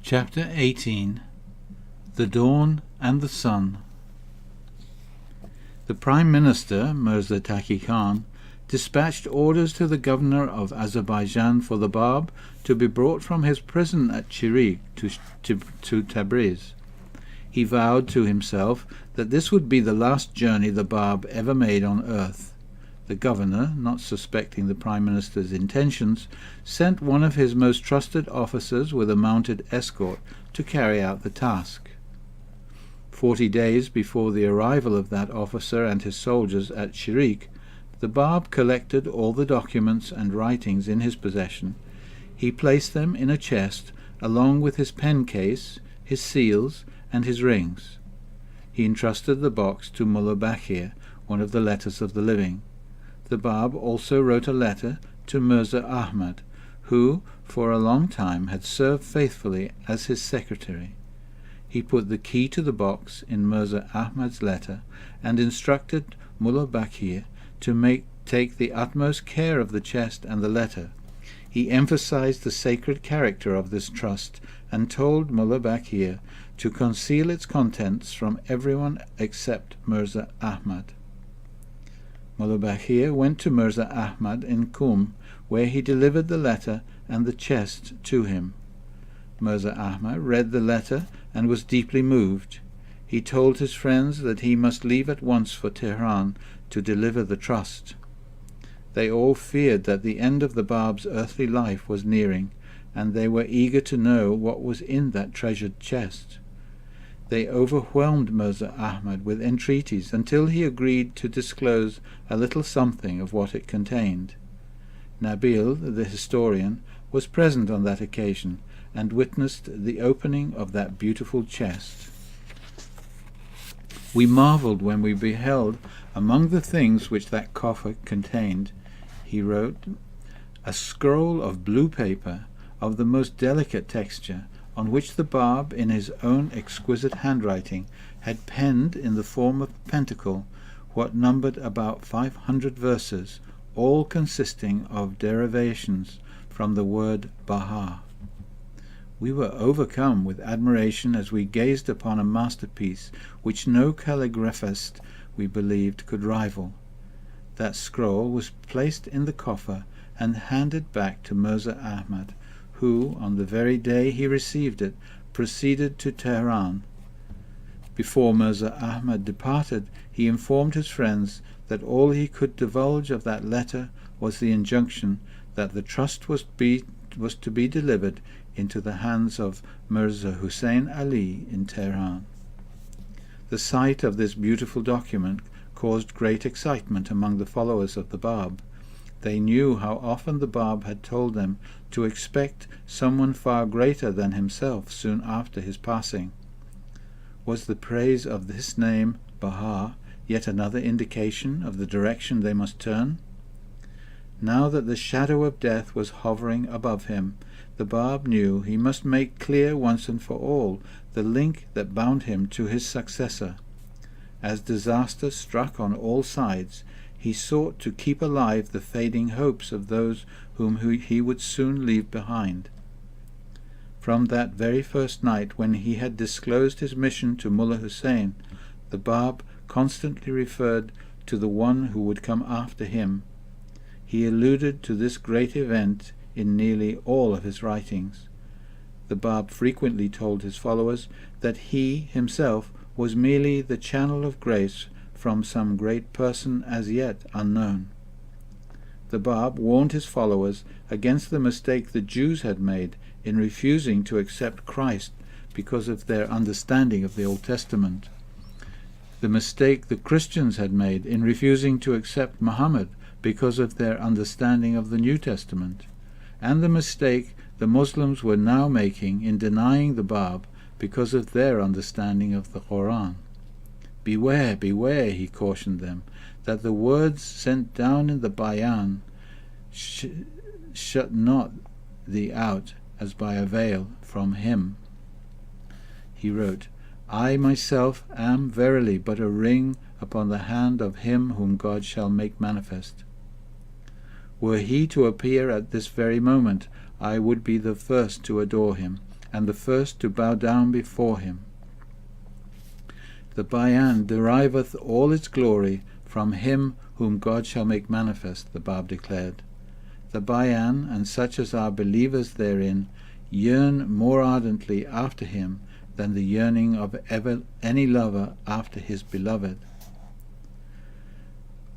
Chapter 18. The Dawn and the Sun. The Prime Minister, Mirza Taqi Khan, dispatched orders to the governor of Azerbaijan for the Bab to be brought from his prison at Chirik to Tabriz. He vowed to himself that this would be the last journey the Bab ever made on earth. The governor, not suspecting the Prime Minister's intentions, sent one of his most trusted officers with a mounted escort to carry out the task. 40 days before the arrival of that officer and his soldiers at Chirik, the Bab collected all the documents and writings in his possession. He placed them in a chest, along with his pen case, his seals, and his rings. He entrusted the box to Mullah Bakhir, one of the Letters of the Living. The Bab also wrote a letter to Mirza Ahmad, who for a long time had served faithfully as his secretary. He put the key to the box in Mirza Ahmad's letter and instructed Mullah Bakhir to take the utmost care of the chest and the letter. He emphasized the sacred character of this trust and told Mullah Bakhir to conceal its contents from everyone except Mirza Ahmad. Mullah Bakhir went to Mirza Ahmad in Qum, where he delivered the letter and the chest to him. Mirza Ahmad read the letter and was deeply moved. He told his friends that he must leave at once for Tehran to deliver the trust. They all feared that the end of the Bab's earthly life was nearing, and they were eager to know what was in that treasured chest. They overwhelmed Mirza Ahmad with entreaties until he agreed to disclose a little something of what it contained. Nabil, the historian, was present on that occasion and witnessed the opening of that beautiful chest. We marveled when we beheld, among the things which that coffer contained, he wrote, a scroll of blue paper of the most delicate texture, on which the Bab, in his own exquisite handwriting, had penned in the form of a pentacle what numbered about 500 verses, all consisting of derivations from the word Baha. We were overcome with admiration as we gazed upon a masterpiece which no calligraphist, we believed, could rival. That scroll was placed in the coffer and handed back to Mirza Ahmad, who, on the very day he received it, proceeded to Tehran. Before Mirza Ahmad departed, he informed his friends that all he could divulge of that letter was the injunction that the trust was to be delivered into the hands of Mirza Hussein Ali in Tehran. The sight of this beautiful document caused great excitement among the followers of the Bab. They knew how often the Bab had told them to expect someone far greater than himself soon after his passing. Was the praise of this name, Baha, yet another indication of the direction they must turn? Now that the shadow of death was hovering above him, the Bab knew he must make clear once and for all the link that bound him to his successor. As disaster struck on all sides, he sought to keep alive the fading hopes of those whom he would soon leave behind. From that very first night when he had disclosed his mission to Mullah Hussein, the Bab constantly referred to the one who would come after him. He alluded to this great event in nearly all of his writings. The Bab frequently told his followers that he himself was merely the channel of grace from some great person as yet unknown. The Bab warned his followers against the mistake the Jews had made in refusing to accept Christ because of their understanding of the Old Testament, the mistake the Christians had made in refusing to accept Muhammad because of their understanding of the New Testament, and the mistake the Muslims were now making in denying the Bab because of their understanding of the Quran. Beware, beware, he cautioned them, that the words sent down in the Bayan shut not thee out as by a veil from him. He wrote, I myself am verily but a ring upon the hand of him whom God shall make manifest. Were he to appear at this very moment, I would be the first to adore him, and the first to bow down before him. The Bayan deriveth all its glory from him whom God shall make manifest, the Bab declared. The Bayan, and such as are believers therein, yearn more ardently after him than the yearning of ever any lover after his beloved.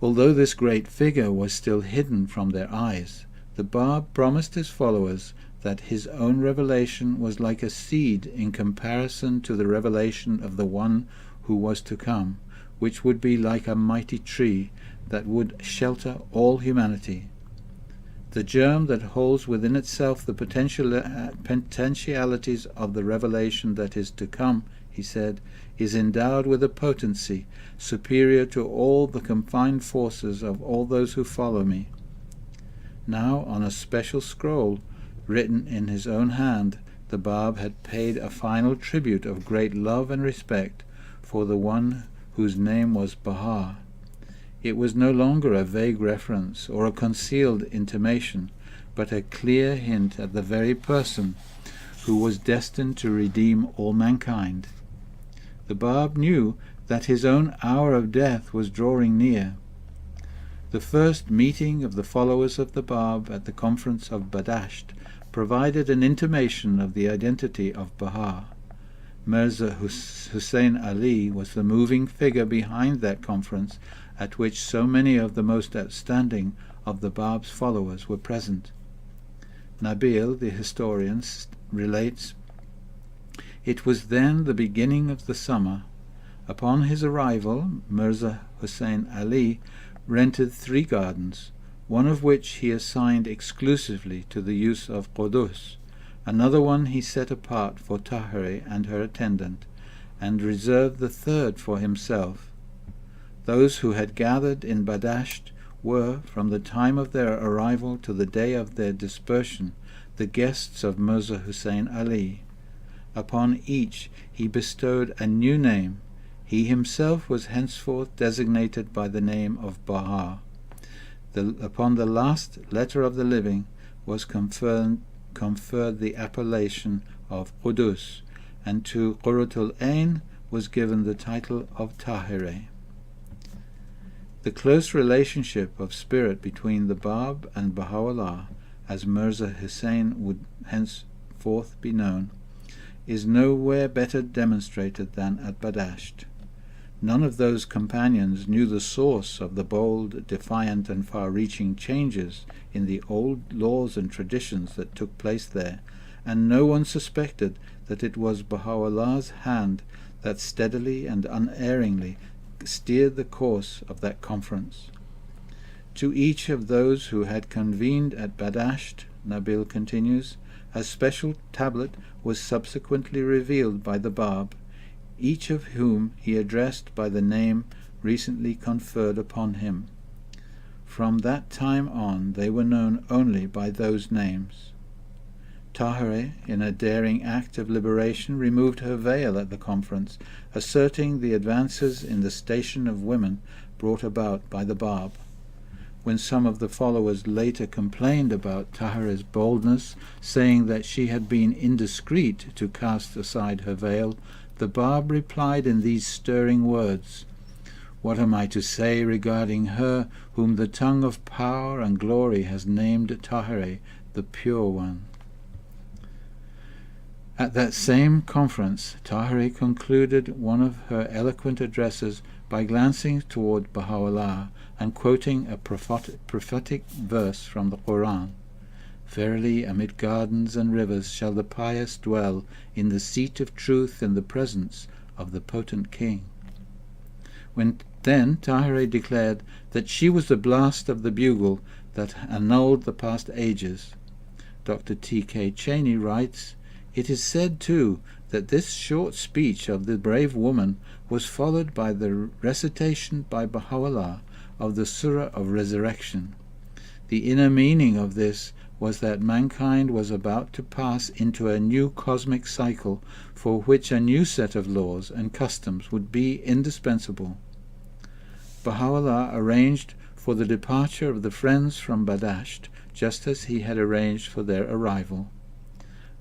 Although this great figure was still hidden from their eyes, the Bab promised his followers that his own revelation was like a seed in comparison to the revelation of the one who was to come, which would be like a mighty tree that would shelter all humanity. The germ that holds within itself the potentialities of the revelation that is to come, he said, is endowed with a potency superior to all the confined forces of all those who follow me. Now, on a special scroll, written in his own hand, the Bab had paid a final tribute of great love and respect for the one whose name was Baha. It was no longer a vague reference or a concealed intimation, but a clear hint at the very person who was destined to redeem all mankind. The Bab knew that his own hour of death was drawing near. The first meeting of the followers of the Bab at the conference of Badasht provided an intimation of the identity of Baha. Mirza Hussein Ali was the moving figure behind that conference, at which so many of the most outstanding of the Bab's followers were present. Nabil, the historian, relates, "It was then the beginning of the summer. Upon his arrival, Mirza Hussein Ali rented 3 gardens, one of which he assigned exclusively to the use of Qudus, another one he set apart for Tahiri and her attendant, and reserved the third for himself. Those who had gathered in Badasht were, from the time of their arrival to the day of their dispersion, the guests of Mirza Hussein Ali. Upon each he bestowed a new name. He himself was henceforth designated by the name of Baha. Upon the last letter of the living was conferred the appellation of Qudus, and to Qurratul Ain was given the title of Tahiri." The close relationship of spirit between the Bab and Baha'u'llah, as Mirza Hussein would henceforth be known, is nowhere better demonstrated than at Badasht. None of those companions knew the source of the bold, defiant, and far-reaching changes in the old laws and traditions that took place there, and no one suspected that it was Baha'u'llah's hand that steadily and unerringly steered the course of that conference. To each of those who had convened at Badasht, Nabil continues, a special tablet was subsequently revealed by the Bab, each of whom he addressed by the name recently conferred upon him. From that time on they were known only by those names. Tahiri, in a daring act of liberation, removed her veil at the conference, asserting the advances in the station of women brought about by the Bab. When some of the followers later complained about Tahiri's boldness, saying that she had been indiscreet to cast aside her veil, the Bab replied in these stirring words, "What am I to say regarding her whom the tongue of power and glory has named Tahiri, the Pure One?" At that same conference, Tahiri concluded one of her eloquent addresses by glancing toward Baha'u'llah and quoting a prophetic verse from the Quran. "Verily, amid gardens and rivers shall the pious dwell in the seat of truth in the presence of the potent king." Then Tahiri declared that she was the blast of the bugle that annulled the past ages. Dr. T.K. Cheney writes, "It is said, too, that this short speech of the brave woman was followed by the recitation by Baha'u'llah of the Surah of Resurrection. The inner meaning of this was that mankind was about to pass into a new cosmic cycle for which a new set of laws and customs would be indispensable. Baha'u'llah arranged for the departure of the friends from Badasht, just as he had arranged for their arrival.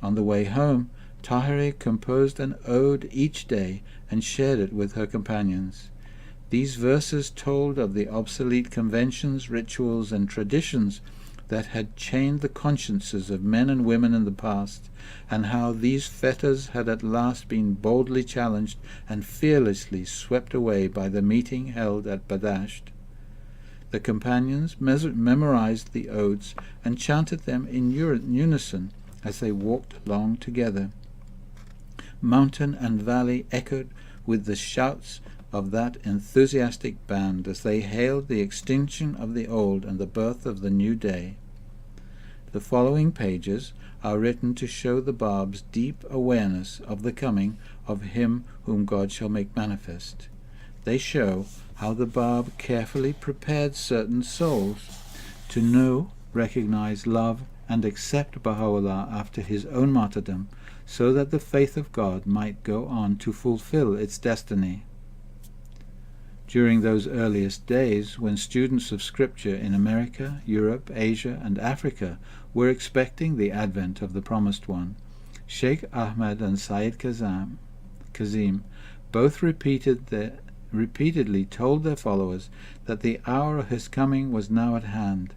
On the way home, Tahiri composed an ode each day and shared it with her companions. These verses told of the obsolete conventions, rituals, and traditions that had chained the consciences of men and women in the past, and how these fetters had at last been boldly challenged and fearlessly swept away by the meeting held at Badasht. The companions memorized the odes and chanted them in unison as they walked along together. Mountain and valley echoed with the shouts of that enthusiastic band as they hailed the extinction of the old and the birth of the new day. The following pages are written to show the Bab's deep awareness of the coming of him whom God shall make manifest. They show how the Bab carefully prepared certain souls to know, recognize, love, and accept Baha'u'llah after his own martyrdom, so that the faith of God might go on to fulfill its destiny. During those earliest days, when students of Scripture in America, Europe, Asia, and Africa were expecting the advent of the Promised One, Sheikh Ahmad and Sayyid Kazim both repeatedly told their followers that the hour of his coming was now at hand.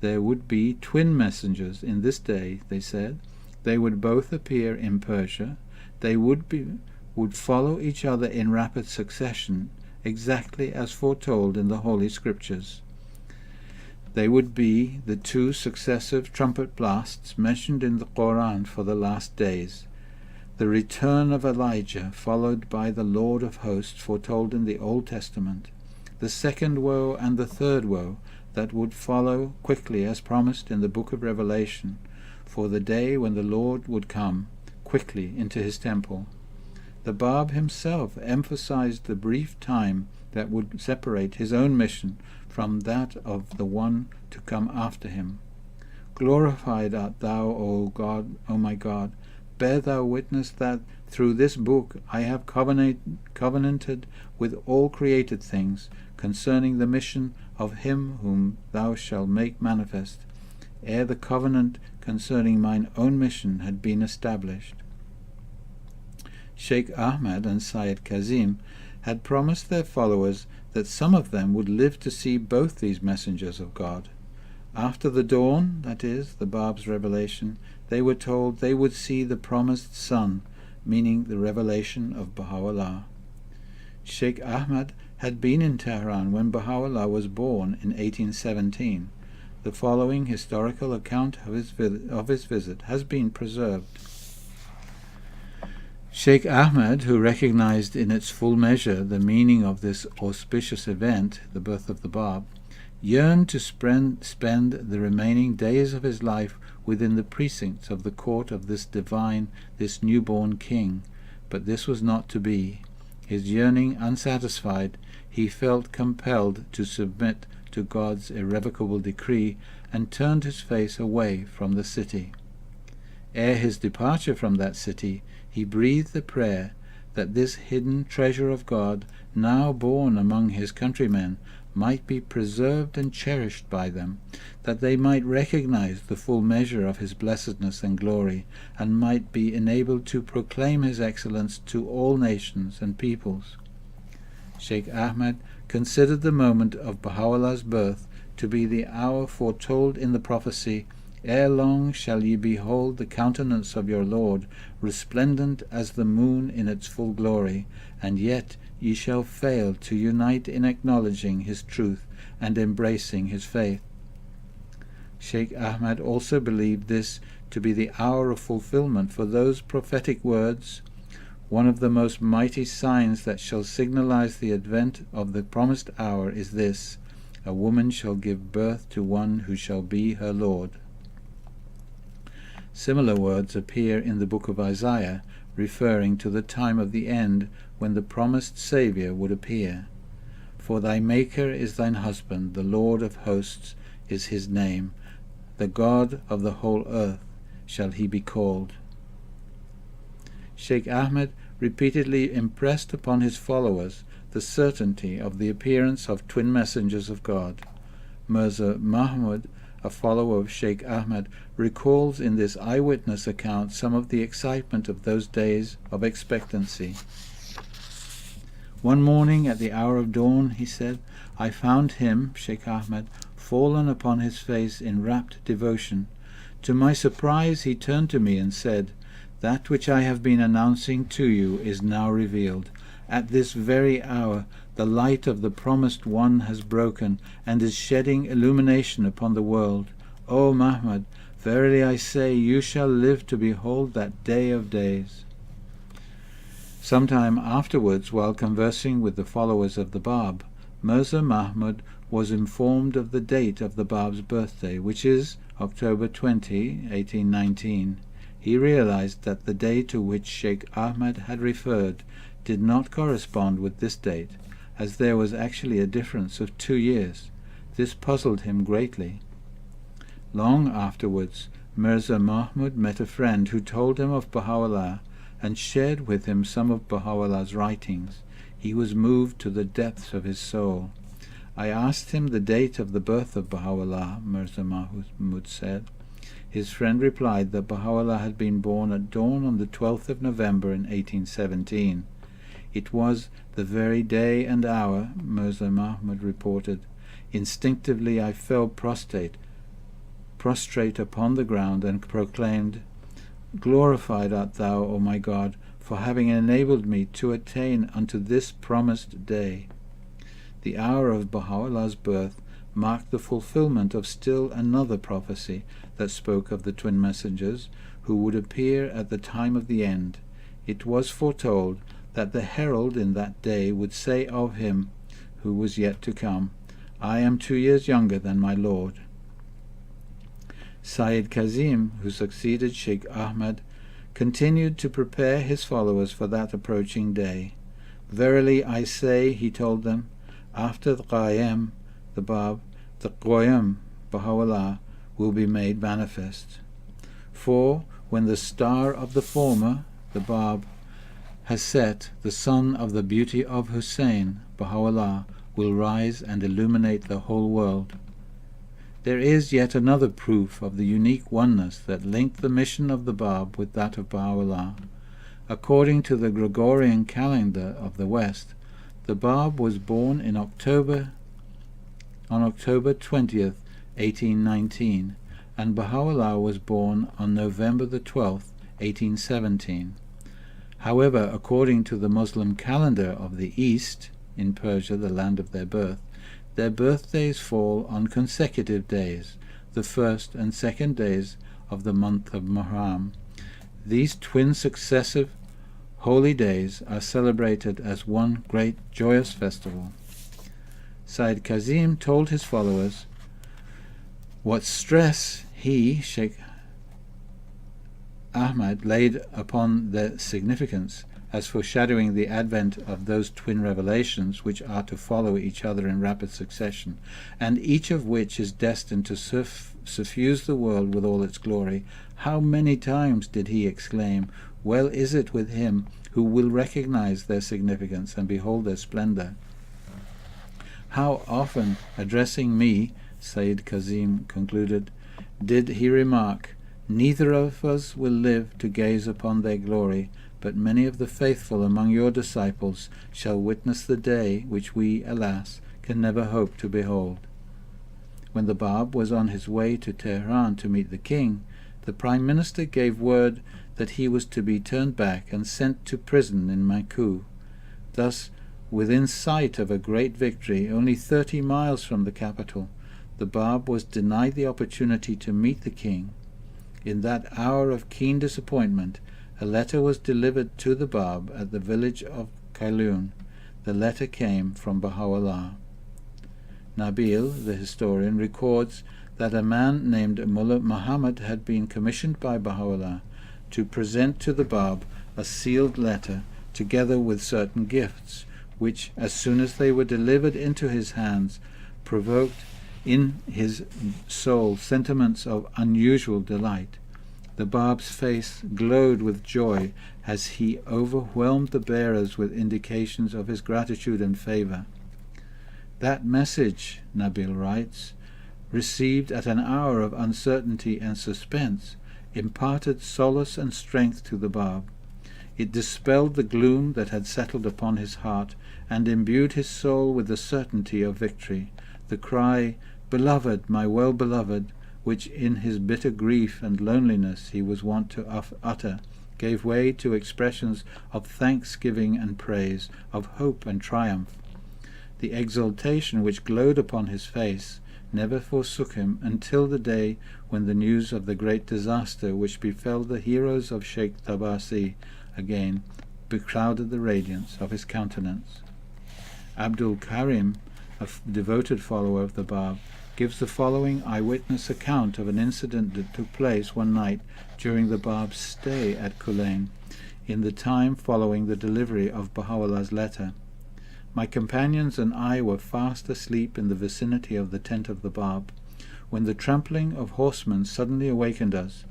There would be twin messengers in this day, they said. They would both appear in Persia. They would follow each other in rapid succession, exactly as foretold in the Holy Scriptures. They would be the two successive trumpet blasts mentioned in the Quran for the last days, the return of Elijah followed by the Lord of hosts foretold in the Old Testament, the second woe and the third woe that would follow quickly as promised in the book of Revelation, for the day when the Lord would come quickly into his temple. The Bab himself emphasized the brief time that would separate his own mission from that of the one to come after him. Glorified art thou, O God, O my God, bear thou witness that through this book I have covenanted with all created things concerning the mission of him whom thou shalt make manifest, ere the covenant concerning mine own mission had been established. Sheikh Ahmad and Sayyid Kazim had promised their followers that some of them would live to see both these messengers of God. After the dawn, that is, the Bab's revelation, they were told they would see the promised son, meaning the revelation of Baha'u'llah. Sheikh Ahmad had been in Tehran when Baha'u'llah was born in 1817. The following historical account of his visit has been preserved. Sheikh Ahmad, who recognized in its full measure the meaning of this auspicious event, the birth of the Bab, yearned to spend the remaining days of his life within the precincts of the court of this newborn king, but this was not to be. His yearning unsatisfied, he felt compelled to submit to God's irrevocable decree and turned his face away from the city. Ere his departure from that city, he breathed a prayer that this hidden treasure of God, now born among his countrymen, might be preserved and cherished by them, that they might recognize the full measure of his blessedness and glory, and might be enabled to proclaim his excellence to all nations and peoples. Sheikh Ahmad considered the moment of Baha'u'llah's birth to be the hour foretold in the prophecy, "Ere long shall ye behold the countenance of your Lord, resplendent as the moon in its full glory, and yet ye shall fail to unite in acknowledging his truth and embracing his faith." Sheikh Ahmad also believed this to be the hour of fulfillment for those prophetic words, "One of the most mighty signs that shall signalize the advent of the promised hour is this: a woman shall give birth to one who shall be her Lord." Similar words appear in the book of Isaiah, referring to the time of the end when the promised Saviour would appear. "For thy Maker is thine husband, the Lord of hosts is his name, the God of the whole earth shall he be called." Sheikh Ahmed repeatedly impressed upon his followers the certainty of the appearance of twin messengers of God. Mirza Mahmud a follower of Sheikh Ahmad, recalls in this eyewitness account some of the excitement of those days of expectancy. "One morning at the hour of dawn," he said, "I found him, Sheikh Ahmad, fallen upon his face in rapt devotion. To my surprise he turned to me and said, 'That which I have been announcing to you is now revealed. At this very hour the light of the promised one has broken and is shedding illumination upon the world. O Mahmud, verily I say, you shall live to behold that day of days.'" Some time afterwards, while conversing with the followers of the Bab, Mirza Mahmud was informed of the date of the Bab's birthday, which is October 20, 1819. He realized that the day to which Sheikh Ahmad had referred did not correspond with this date, as there was actually a difference of 2 years. This puzzled him greatly. Long afterwards, Mirza Mahmud met a friend who told him of Baha'u'llah and shared with him some of Baha'u'llah's writings. He was moved to the depths of his soul. "I asked him the date of the birth of Baha'u'llah," Mirza Mahmud said. His friend replied that Baha'u'llah had been born at dawn on the 12th of November in 1817. "It was the very day and hour," Mirza Mahmud reported. "Instinctively I fell prostrate upon the ground and proclaimed, 'Glorified art thou, O my God, for having enabled me to attain unto this promised day.'" The hour of Baha'u'llah's birth marked the fulfillment of still another prophecy that spoke of the twin messengers who would appear at the time of the end. It was foretold that the herald in that day would say of him who was yet to come, "I am 2 years younger than my Lord." Sayyid Kazim, who succeeded Sheikh Ahmad, continued to prepare his followers for that approaching day. "Verily I say," he told them, "after the Qayyam, the Bab, the Qayyam, Baha'u'llah, will be made manifest. For when the star of the former, the Bab, has set, the sun of the beauty of Hussein, Baha'u'llah, will rise and illuminate the whole world." There is yet another proof of the unique oneness that linked the mission of the Bab with that of Baha'u'llah. According to the Gregorian calendar of the West, the Bab was born on October 20th, 1819, and Baha'u'llah was born on November the 12th, 1817. However, according to the Muslim calendar of the East, in Persia, the land of their birthdays fall on consecutive days, the first and second days of the month of Muharram. These twin successive holy days are celebrated as one great joyous festival. Sayyid Kazim told his followers what stress he, Sheikh Ahmad, laid upon their significance as foreshadowing the advent of those twin revelations which are to follow each other in rapid succession, and each of which is destined to suffuse the world with all its glory. How many times did he exclaim, "Well is it with him who will recognize their significance and behold their splendor." How often, addressing me, Sayyid Kazim concluded, did he remark, "Neither of us will live to gaze upon their glory, but many of the faithful among your disciples shall witness the day which we, alas, can never hope to behold." When the Bab was on his way to Tehran to meet the king, the Prime Minister gave word that he was to be turned back and sent to prison in Maku. Thus, within sight of a great victory, only 30 miles from the capital, the Bab was denied the opportunity to meet the king. In that hour of keen disappointment, a letter was delivered to the Bab at the village of Kailun. The letter came from Baha'u'llah. Nabil, the historian, records that a man named Mullah Muhammad had been commissioned by Baha'u'llah to present to the Bab a sealed letter together with certain gifts, which, as soon as they were delivered into his hands, provoked in his soul sentiments of unusual delight. The Bab's face glowed with joy as he overwhelmed the bearers with indications of his gratitude and favor. "That message," Nabil writes, received at an hour of uncertainty and suspense, imparted solace and strength to the Bab. It dispelled the gloom that had settled upon his heart, and imbued his soul with the certainty of victory. The cry, "Beloved, my well-beloved," which in his bitter grief and loneliness he was wont to utter, gave way to expressions of thanksgiving and praise, of hope and triumph. The exultation which glowed upon his face never forsook him until the day when the news of the great disaster which befell the heroes of Sheikh Tabasi again beclouded the radiance of his countenance. Abdul Karim, a devoted follower of the Bab, gives the following eyewitness account of an incident that took place one night during the Bab's stay at Culain, in the time following the delivery of Baha'u'llah's letter. My companions and I were fast asleep in the vicinity of the tent of the Bab, when the trampling of horsemen suddenly awakened us.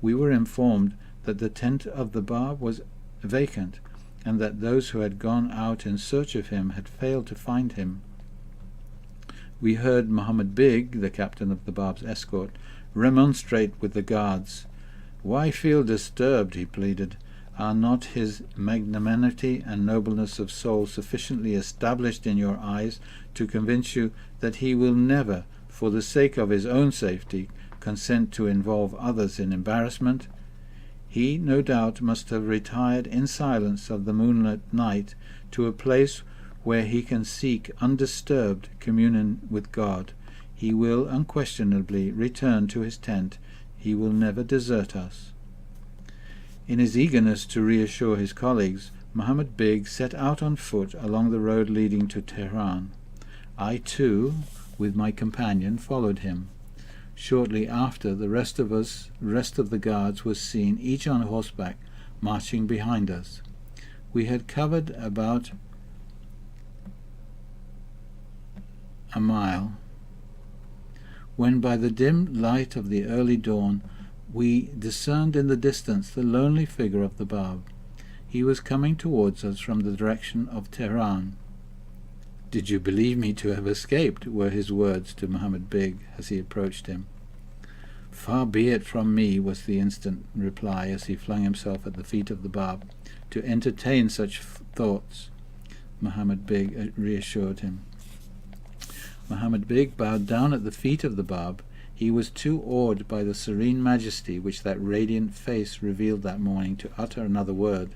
We were informed that the tent of the Bab was vacant, and that those who had gone out in search of him had failed to find him. We heard Muhammad Beg, the captain of the Bab's escort, remonstrate with the guards. "Why feel disturbed?" he pleaded. "Are not his magnanimity and nobleness of soul sufficiently established in your eyes to convince you that he will never, for the sake of his own safety, consent to involve others in embarrassment? He, no doubt, must have retired in silence of the moonlit night to a place where he can seek undisturbed communion with God. He will unquestionably return to his tent. He will never desert us." In his eagerness to reassure his colleagues, Muhammad Beg set out on foot along the road leading to Tehran. I, too, with my companion, followed him. Shortly after, the rest of the guards was seen, each on horseback, marching behind us. We had covered about a mile, when by the dim light of the early dawn we discerned in the distance the lonely figure of the Bab. He was coming towards us from the direction of Tehran. "Did you believe me to have escaped?" were his words to Muhammad Beg as he approached him. "Far be it from me," was the instant reply as he flung himself at the feet of the Bab, "to entertain such thoughts." Muhammad Beg reassured him. Muhammad Beg bowed down at the feet of the Bab. He was too awed by the serene majesty which that radiant face revealed that morning to utter another word.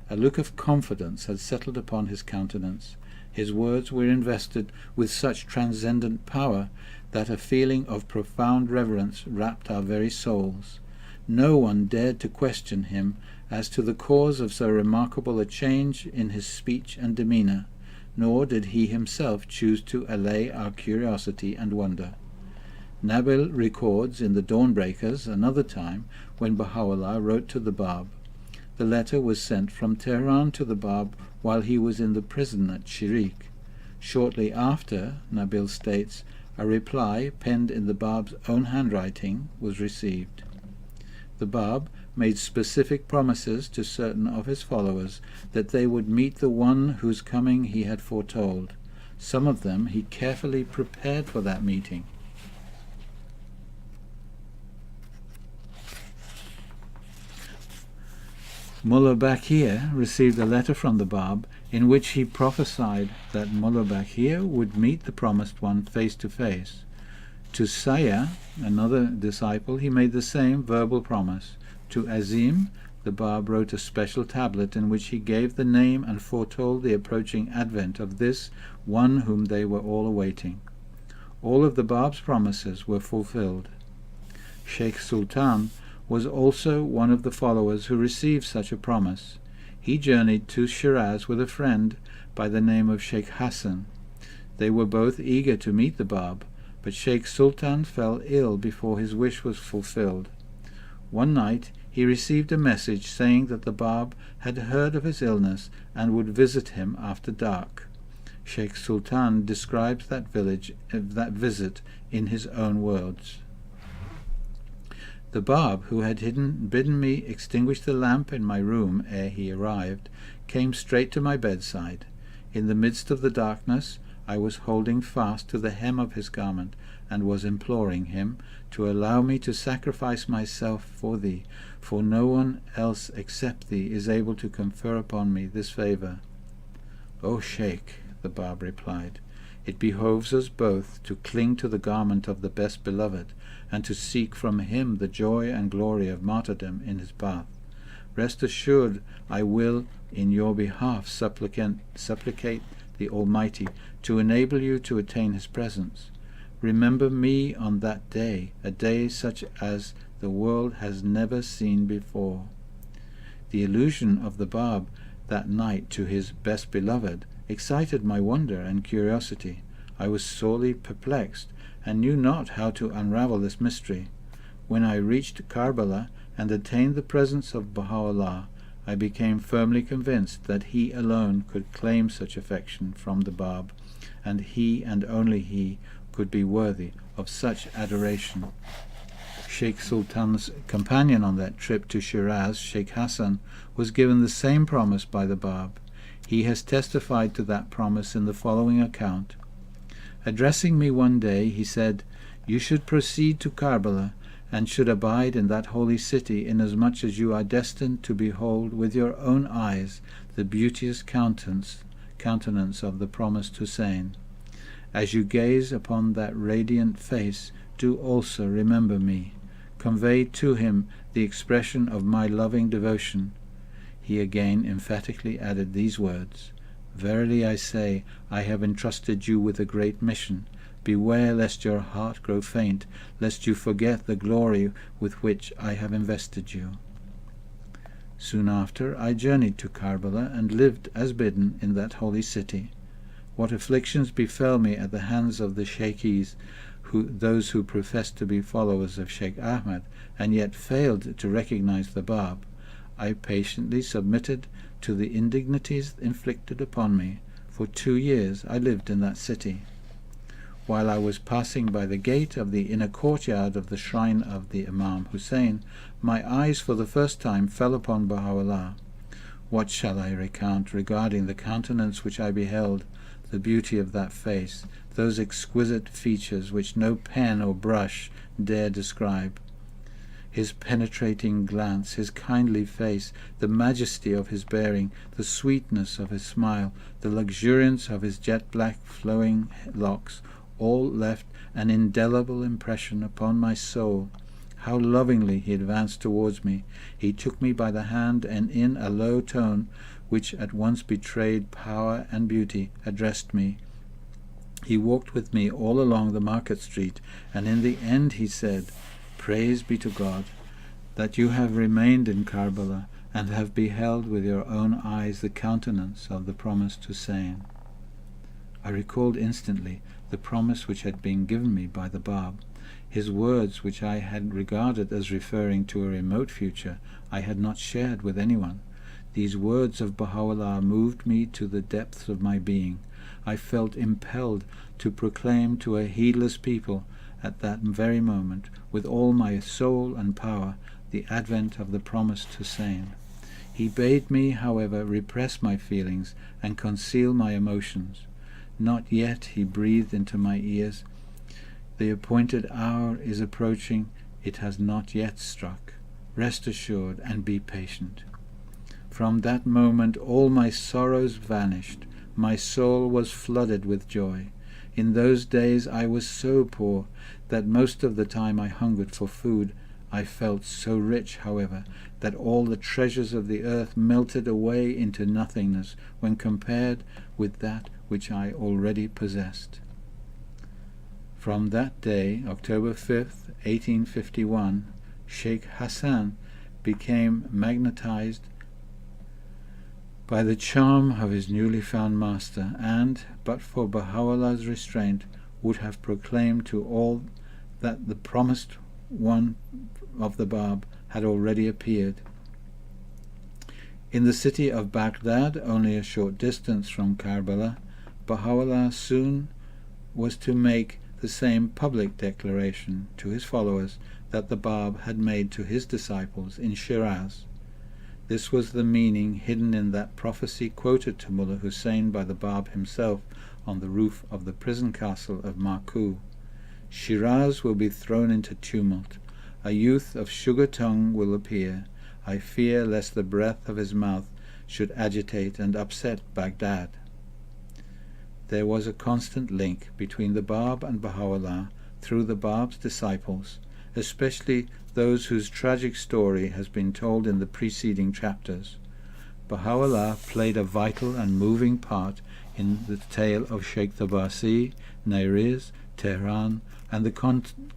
A look of confidence had settled upon his countenance. His words were invested with such transcendent power that a feeling of profound reverence wrapped our very souls. No one dared to question him as to the cause of so remarkable a change in his speech and demeanour, nor did he himself choose to allay our curiosity and wonder. Nabil records in the Dawnbreakers another time when Baha'u'llah wrote to the Bab. The letter was sent from Tehran to the Bab while he was in the prison at Shirik. Shortly after, Nabil states, a reply, penned in the Bab's own handwriting, was received. The Bab made specific promises to certain of his followers that they would meet the one whose coming he had foretold. Some of them he carefully prepared for that meeting. Mullah Bakir received a letter from the Bab in which he prophesied that Mullah Bakir would meet the promised one face to face. To Saya, another disciple, he made the same verbal promise. To Azim, the Bab wrote a special tablet in which he gave the name and foretold the approaching advent of this one whom they were all awaiting. All of the Bab's promises were fulfilled. Sheikh Sultan was also one of the followers who received such a promise. He journeyed to Shiraz with a friend by the name of Sheikh Hassan. They were both eager to meet the Bab, but Sheikh Sultan fell ill before his wish was fulfilled. One night he received a message saying that the Bab had heard of his illness and would visit him after dark. Sheikh Sultan describes that visit in his own words. The Bab, who had bidden me extinguish the lamp in my room ere he arrived, came straight to my bedside. In the midst of the darkness I was holding fast to the hem of his garment, and was imploring him to allow me to sacrifice myself for thee, for no one else except thee is able to confer upon me this favour. O Sheikh, the Bab replied, it behoves us both to cling to the garment of the Best Beloved, and to seek from him the joy and glory of martyrdom in his path. Rest assured, I will in your behalf supplicate the Almighty to enable you to attain his presence. Remember me on that day, a day such as the world has never seen before. The allusion of the Bab that night to his Best Beloved excited my wonder and curiosity. I was sorely perplexed, and knew not how to unravel this mystery. When I reached Karbala and attained the presence of Baha'u'llah, I became firmly convinced that he alone could claim such affection from the Bab, and he and only he could be worthy of such adoration. Sheikh Sultan's companion on that trip to Shiraz, Sheikh Hassan, was given the same promise by the Bab. He has testified to that promise in the following account. Addressing me one day, he said, "You should proceed to Karbala, and should abide in that holy city, inasmuch as you are destined to behold with your own eyes the beauteous countenance of the promised Hussein. As you gaze upon that radiant face, do also remember me. Convey to him the expression of my loving devotion." He again emphatically added these words, "Verily I say, I have entrusted you with a great mission. Beware lest your heart grow faint, lest you forget the glory with which I have invested you." Soon after, I journeyed to Karbala and lived as bidden in that holy city. What afflictions befell me at the hands of the Sheikhis, those who professed to be followers of Sheikh Ahmad, and yet failed to recognize the Bab, I patiently submitted to the indignities inflicted upon me. For 2 years I lived in that city. While I was passing by the gate of the inner courtyard of the shrine of the Imam Hussein, my eyes for the first time fell upon Baha'u'llah. What shall I recount regarding the countenance which I beheld, the beauty of that face, those exquisite features which no pen or brush dare describe? His penetrating glance, his kindly face, the majesty of his bearing, the sweetness of his smile, the luxuriance of his jet-black flowing locks, all left an indelible impression upon my soul. How lovingly he advanced towards me. He took me by the hand, and in a low tone, which at once betrayed power and beauty, addressed me. He walked with me all along the market street, and in the end he said, "Praise be to God, that you have remained in Karbala, and have beheld with your own eyes the countenance of the promised Hussein." I recalled instantly the promise which had been given me by the Bab. His words, which I had regarded as referring to a remote future, I had not shared with anyone. These words of Baha'u'llah moved me to the depths of my being. I felt impelled to proclaim to a heedless people at that very moment, with all my soul and power, the advent of the promised Hussein. He bade me, however, repress my feelings and conceal my emotions. "Not yet," he breathed into my ears. "The appointed hour is approaching. It has not yet struck. Rest assured and be patient." From that moment all my sorrows vanished. My soul was flooded with joy. In those days I was so poor that most of the time I hungered for food. I felt so rich, however, that all the treasures of the earth melted away into nothingness when compared with that which I already possessed. From that day, October 5th, 1851, Sheikh Hassan became magnetized by the charm of his newly found master, and, but for Baha'u'llah's restraint, would have proclaimed to all that the promised one of the Bab had already appeared. In the city of Baghdad, only a short distance from Karbala, Baha'u'llah soon was to make the same public declaration to his followers that the Bab had made to his disciples in Shiraz. This was the meaning hidden in that prophecy quoted to Mullah Hussein by the Bab himself on the roof of the prison castle of Marku. Shiraz will be thrown into tumult. A youth of sugar tongue will appear. I fear lest the breath of his mouth should agitate and upset Baghdad. There was a constant link between the Bab and Baha'u'llah through the Bab's disciples, especially those whose tragic story has been told in the preceding chapters. Baha'u'llah played a vital and moving part in the tale of Sheikh Tabasi, Nairis, Tehran, and the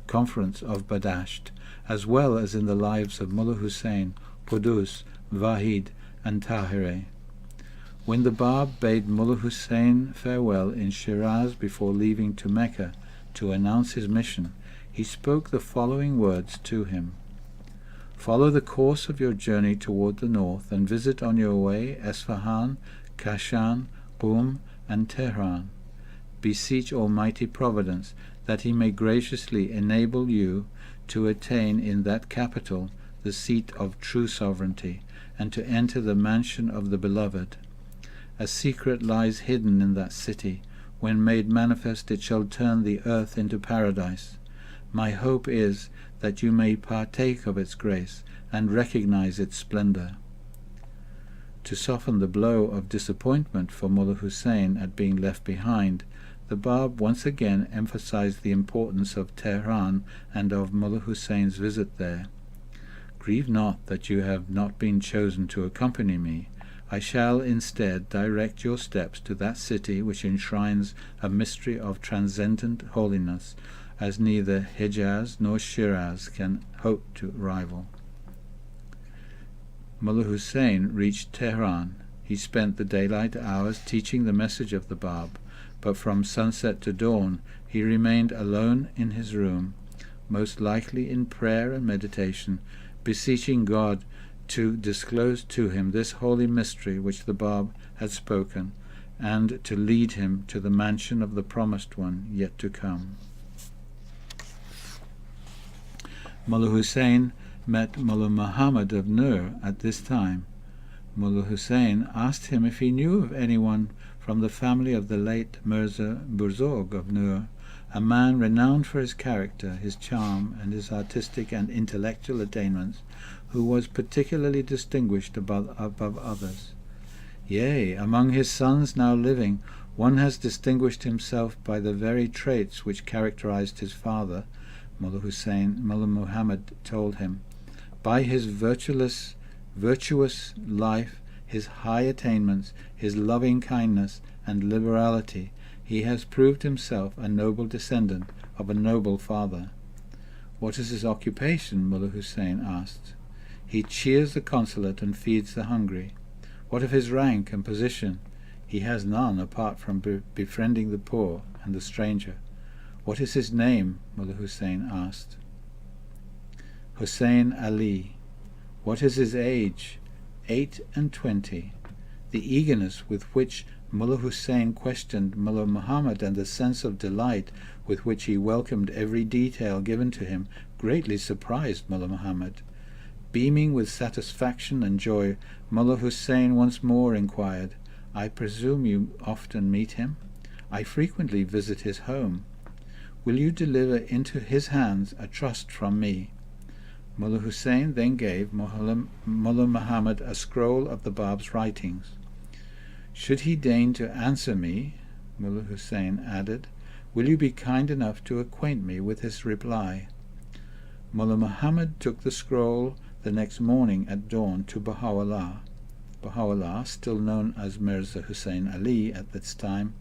conference of Badasht, as well as in the lives of Mullah Hussein, Qudus, Wahid, and Tahireh. When the Bab bade Mullah Hussein farewell in Shiraz before leaving to Mecca to announce his mission, he spoke the following words to him: "Follow the course of your journey toward the north and visit on your way Esfahan, Kashan, Qum, and Tehran. Beseech Almighty Providence that he may graciously enable you to attain in that capital the seat of true sovereignty, and to enter the mansion of the Beloved. A secret lies hidden in that city. When made manifest, it shall turn the earth into paradise. My hope is that you may partake of its grace and recognize its splendor." To soften the blow of disappointment for Mullah Hussein at being left behind, the Bab once again emphasized the importance of Tehran and of Mullah Hussein's visit there. "Grieve not that you have not been chosen to accompany me. I shall instead direct your steps to that city which enshrines a mystery of transcendent holiness, as neither Hejaz nor Shiraz can hope to rival." Mullah Hussein reached Tehran. He spent the daylight hours teaching the message of the Bab, but from sunset to dawn he remained alone in his room, most likely in prayer and meditation, beseeching God to disclose to him this holy mystery which the Bab had spoken, and to lead him to the mansion of the Promised One yet to come. Mullah Hussein met Mullah Muhammad of Nur at this time. Mullah Hussein asked him if he knew of anyone from the family of the late Mirza Burzorg of Nur, a man renowned for his character, his charm, and his artistic and intellectual attainments, who was particularly distinguished above others. "Yea, among his sons now living, one has distinguished himself by the very traits which characterized his father," Mullah Muhammad told him. "By his virtuous life, his high attainments, his loving kindness and liberality, he has proved himself a noble descendant of a noble father." "What is his occupation?" Mullah Hussein asked. "He cheers the consulate and feeds the hungry." "What of his rank and position?" "He has none apart from befriending the poor and the stranger." "What is his name?" Mullah Hussein asked. "Hussein Ali." "What is his age?" 28. The eagerness with which Mullah Hussein questioned Mullah Muhammad and the sense of delight with which he welcomed every detail given to him greatly surprised Mullah Muhammad. Beaming with satisfaction and joy, Mullah Hussein once more inquired, "I presume you often meet him?" "I frequently visit his home." "Will you deliver into his hands a trust from me?" Mullah Hussein then gave Mullah Muhammad a scroll of the Bab's writings. "Should he deign to answer me," Mullah Hussein added, "will you be kind enough to acquaint me with his reply?" Mullah Muhammad took the scroll the next morning at dawn to Baha'u'llah. Baha'u'llah, still known as Mirza Hussein Ali at this time,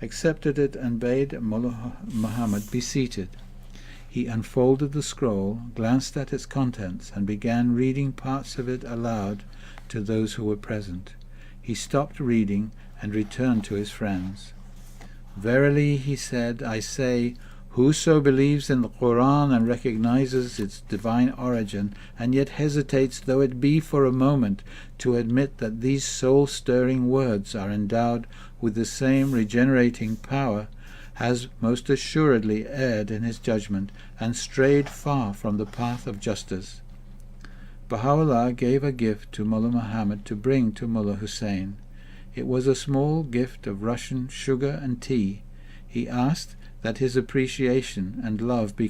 accepted it and bade Mullah Muhammad be seated. He unfolded the scroll, glanced at its contents, and began reading parts of it aloud to those who were present. He stopped reading and returned to his friends. "Verily," he said, "I say, whoso believes in the Quran and recognizes its divine origin, and yet hesitates, though it be for a moment, to admit that these soul-stirring words are endowed with the same regenerating power, has most assuredly erred in his judgment and strayed far from the path of justice." Baha'u'llah gave a gift to Mullah Muhammad to bring to Mullah Hussein. It was a small gift of Russian sugar and tea. He asked that his appreciation and love be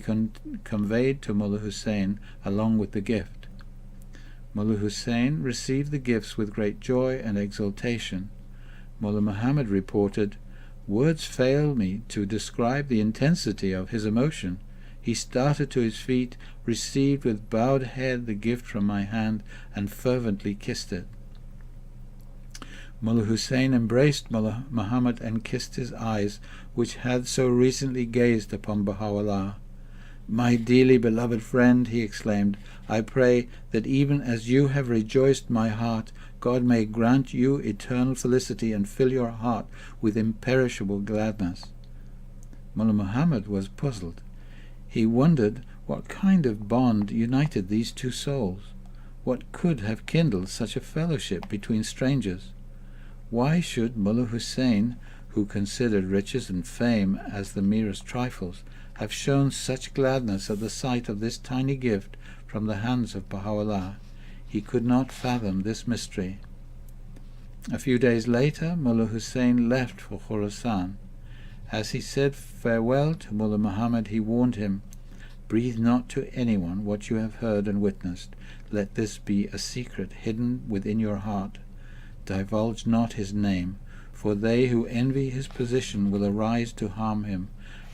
conveyed to Mullah Hussein along with the gift. Mullah Hussein received the gifts with great joy and exultation. Mullah Muhammad reported, "Words fail me to describe the intensity of his emotion. He started to his feet, received with bowed head the gift from my hand, and fervently kissed it." Mullah Hussein embraced Mullah Muhammad and kissed his eyes, which had so recently gazed upon Baha'u'llah. "My dearly beloved friend," he exclaimed, "I pray that even as you have rejoiced my heart, God may grant you eternal felicity and fill your heart with imperishable gladness." Mullah Muhammad was puzzled. He wondered what kind of bond united these two souls. What could have kindled such a fellowship between strangers? Why should Mullah Hussein, who considered riches and fame as the merest trifles, have shown such gladness at the sight of this tiny gift from the hands of Baha'u'llah? He could not fathom this mystery. A few days later, Mullah Hussein left for Khorasan. As he said farewell to Mullah Muhammad, he warned him, "Breathe not to anyone what you have heard and witnessed. Let this be a secret hidden within your heart. Divulge not his name, for they who envy his position will arise to harm him.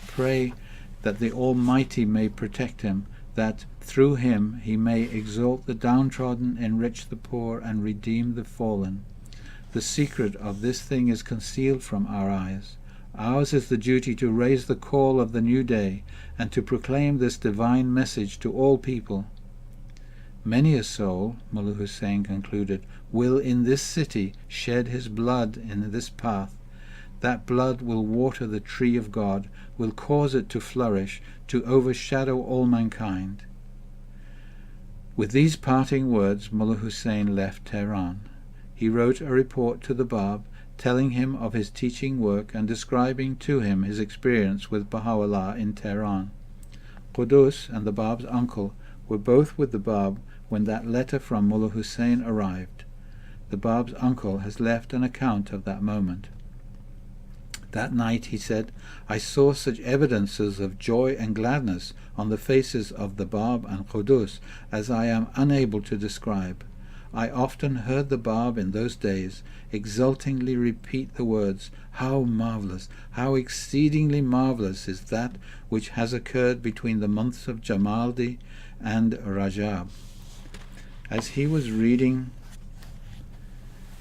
Pray that the Almighty may protect him, that through him he may exalt the downtrodden, enrich the poor, and redeem the fallen. The secret of this thing is concealed from our eyes. Ours is the duty to raise the call of the new day, and to proclaim this divine message to all people. Many a soul," Mullah Hussein concluded, "will in this city shed his blood in this path. That blood will water the tree of God, will cause it to flourish, to overshadow all mankind." With these parting words, Mullah Hussein left Tehran. He wrote a report to the Bab, telling him of his teaching work and describing to him his experience with Baha'u'llah in Tehran. Qudus and the Bab's uncle were both with the Bab when that letter from Mullah Hussein arrived. The Bab's uncle has left an account of that moment. That night, he said, "I saw such evidences of joy and gladness on the faces of the Bab and Qudus as I am unable to describe. I often heard the Bab in those days exultingly repeat the words, 'How marvelous, how exceedingly marvelous is that which has occurred between the months of Jamadi and Rajab.'" As he was reading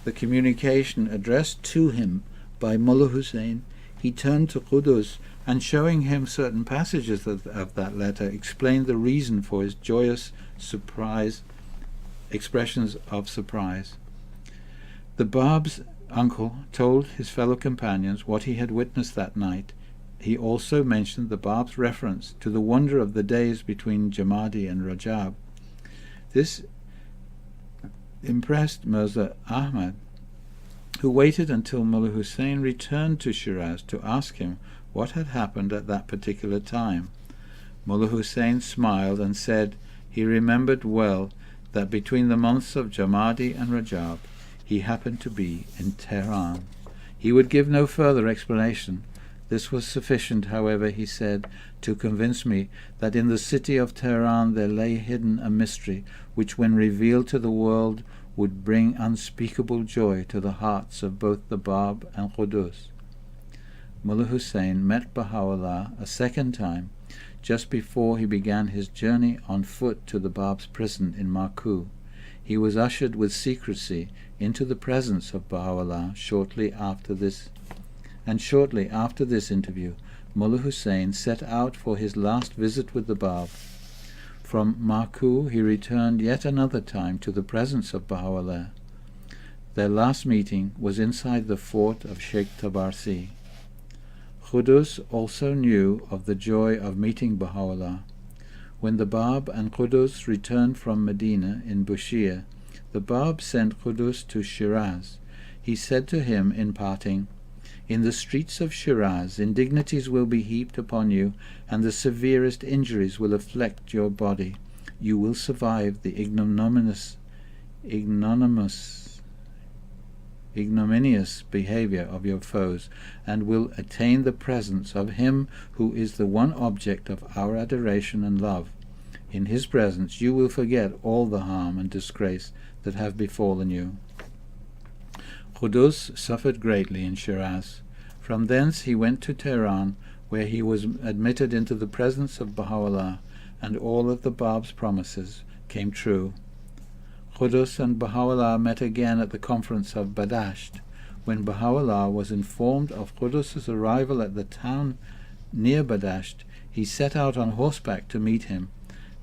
the communication addressed to him by Mullah Hussein, he turned to Qudus and, showing him certain passages of that letter, explained the reason for his joyous expressions of surprise. The Bab's uncle told his fellow companions what he had witnessed that night. He also mentioned the Bab's reference to the wonder of the days between Jamadi and Rajab. This impressed Mirza Ahmad, who waited until Mullah Hussein returned to Shiraz to ask him what had happened at that particular time. Mullah Hussein smiled and said he remembered well that between the months of Jamadi and Rajab he happened to be in Tehran. He would give no further explanation. This was sufficient, however, he said, to convince me that in the city of Tehran there lay hidden a mystery which, when revealed to the world, would bring unspeakable joy to the hearts of both the Bab and Qudus. Mullah Hussein met Baha'u'llah a second time, just before he began his journey on foot to the Bab's prison in Marku. He was ushered with secrecy into the presence of Baha'u'llah shortly after this interview, Mullah Hussein set out for his last visit with the Bab. From Marku he returned yet another time to the presence of Baha'u'llah. Their last meeting was inside the fort of Sheikh Tabarsi. Qudus also knew of the joy of meeting Baha'u'llah. When the Bab and Qudus returned from Medina in Bushir, the Bab sent Qudus to Shiraz. He said to him in parting, "In the streets of Shiraz indignities will be heaped upon you, and the severest injuries will afflict your body. You will survive the ignominious ignominious behavior of your foes, and will attain the presence of him who is the one object of our adoration and love. In his presence you will forget all the harm and disgrace that have befallen you. Qudus suffered greatly in Shiraz. From thence he went to Tehran, where he was admitted into the presence of Baha'u'llah, and all of the Bab's promises came true. Qudus and Baha'u'llah met again at the conference of Badasht. When Baha'u'llah was informed of Qudus's arrival at the town near Badasht, he set out on horseback to meet him.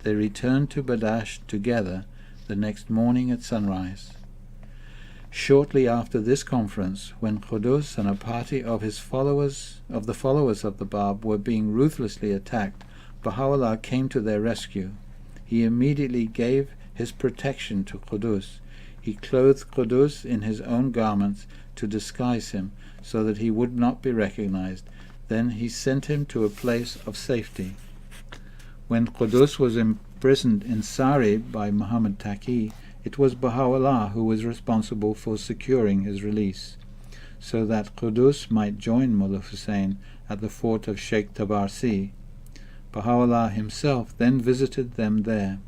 They returned to Badasht together the next morning at sunrise. Shortly after this conference, when Qudus and a party of the followers of the Bab were being ruthlessly attacked, Baha'u'llah came to their rescue. He immediately gave his protection to Qudus. He clothed Qudus in his own garments to disguise him, so that he would not be recognized. Then he sent him to a place of safety. When Qudus was imprisoned in Sari by Muhammad Taqi, it was Baha'u'llah who was responsible for securing his release, so that Qudus might join Mullah Hussein at the fort of Sheikh Tabarsi. Baha'u'llah himself then visited them there.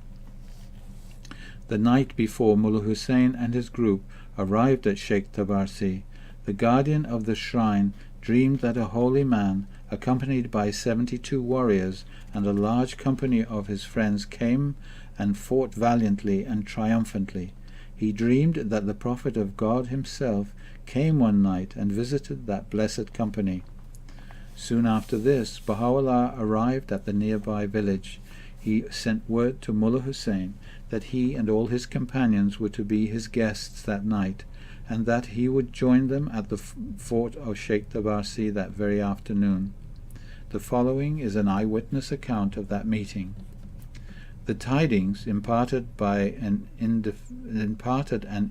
The night before Mullah Hussein and his group arrived at Sheikh Tabarsi, the guardian of the shrine dreamed that a holy man, accompanied by 72 warriors and a large company of his friends, came and fought valiantly and triumphantly. He dreamed that the Prophet of God himself came one night and visited that blessed company. Soon after this, Baha'u'llah arrived at the nearby village. He sent word to Mullah Hussein that he and all his companions were to be his guests that night, and that he would join them at the fort of Sheikh Tabarsi that very afternoon. The following is an eyewitness account of that meeting. The tidings imparted an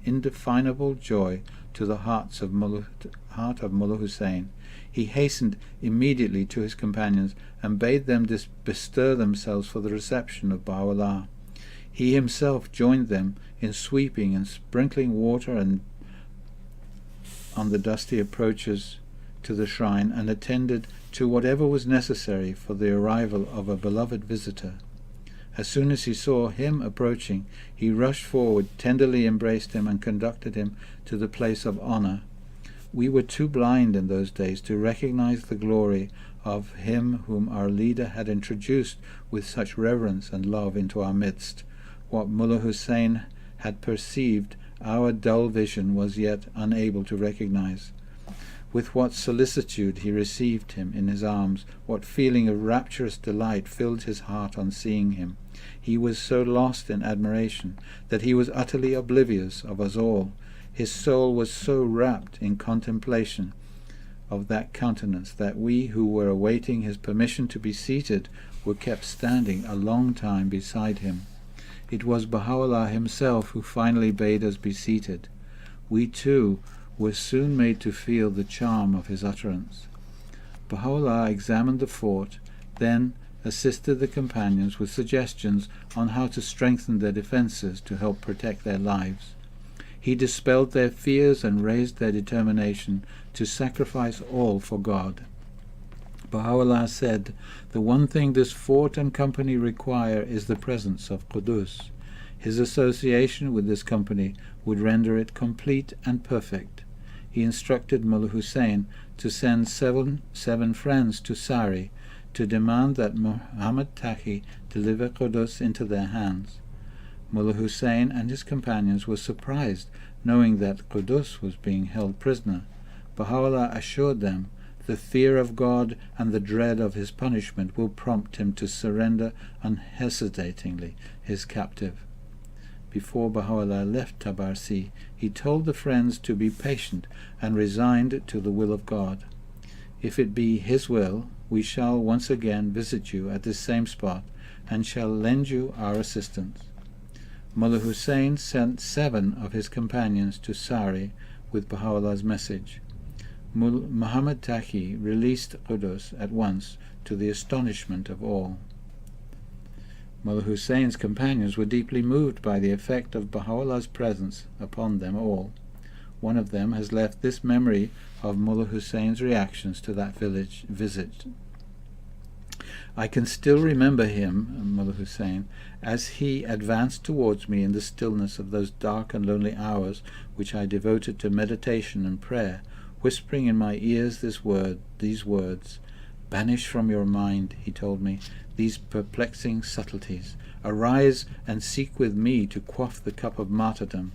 indefinable joy to the heart of Mullah Hussein. He hastened immediately to his companions and bade them bestir themselves for the reception of Baha'u'llah. He himself joined them in sweeping and sprinkling water on the dusty approaches to the shrine, and attended to whatever was necessary for the arrival of a beloved visitor. As soon as he saw him approaching, he rushed forward, tenderly embraced him, and conducted him to the place of honor. We were too blind in those days to recognize the glory of him whom our leader had introduced with such reverence and love into our midst. What Mullah Hussein had perceived, our dull vision was yet unable to recognize. With what solicitude he received him in his arms, what feeling of rapturous delight filled his heart on seeing him. He was so lost in admiration that he was utterly oblivious of us all. His soul was so wrapped in contemplation of that countenance that we who were awaiting his permission to be seated were kept standing a long time beside him. It was Baha'u'llah himself who finally bade us be seated. We too were soon made to feel the charm of his utterance. Baha'u'llah examined the fort, then assisted the companions with suggestions on how to strengthen their defenses to help protect their lives. He dispelled their fears and raised their determination to sacrifice all for God. Baha'u'llah said, "The one thing this fort and company require is the presence of Qudus. His association with this company would render it complete and perfect." He instructed Mullah Hussein to send seven friends to Sari to demand that Muhammad Taqi deliver Qudus into their hands. Mullah Hussein and his companions were surprised, knowing that Qudus was being held prisoner. Baha'u'llah assured them, the fear of God and the dread of his punishment will prompt him to surrender unhesitatingly his captive. Before Baha'u'llah left Tabarsi, he told the friends to be patient and resigned to the will of God. If it be his will, we shall once again visit you at this same spot and shall lend you our assistance. Mullah Hussein sent 7 of his companions to Sari with Baha'u'llah's message. Muhammad Taqi released Qudus at once, to the astonishment of all. Mullah Hussein's companions were deeply moved by the effect of Baha'u'llah's presence upon them all. One of them has left this memory of Mullah Hussein's reactions to that visit. I can still remember him, Mullah Hussein, as he advanced towards me in the stillness of those dark and lonely hours which I devoted to meditation and prayer, whispering in my ears these words, "Banish from your mind," he told me, "these perplexing subtleties. Arise and seek with me to quaff the cup of martyrdom.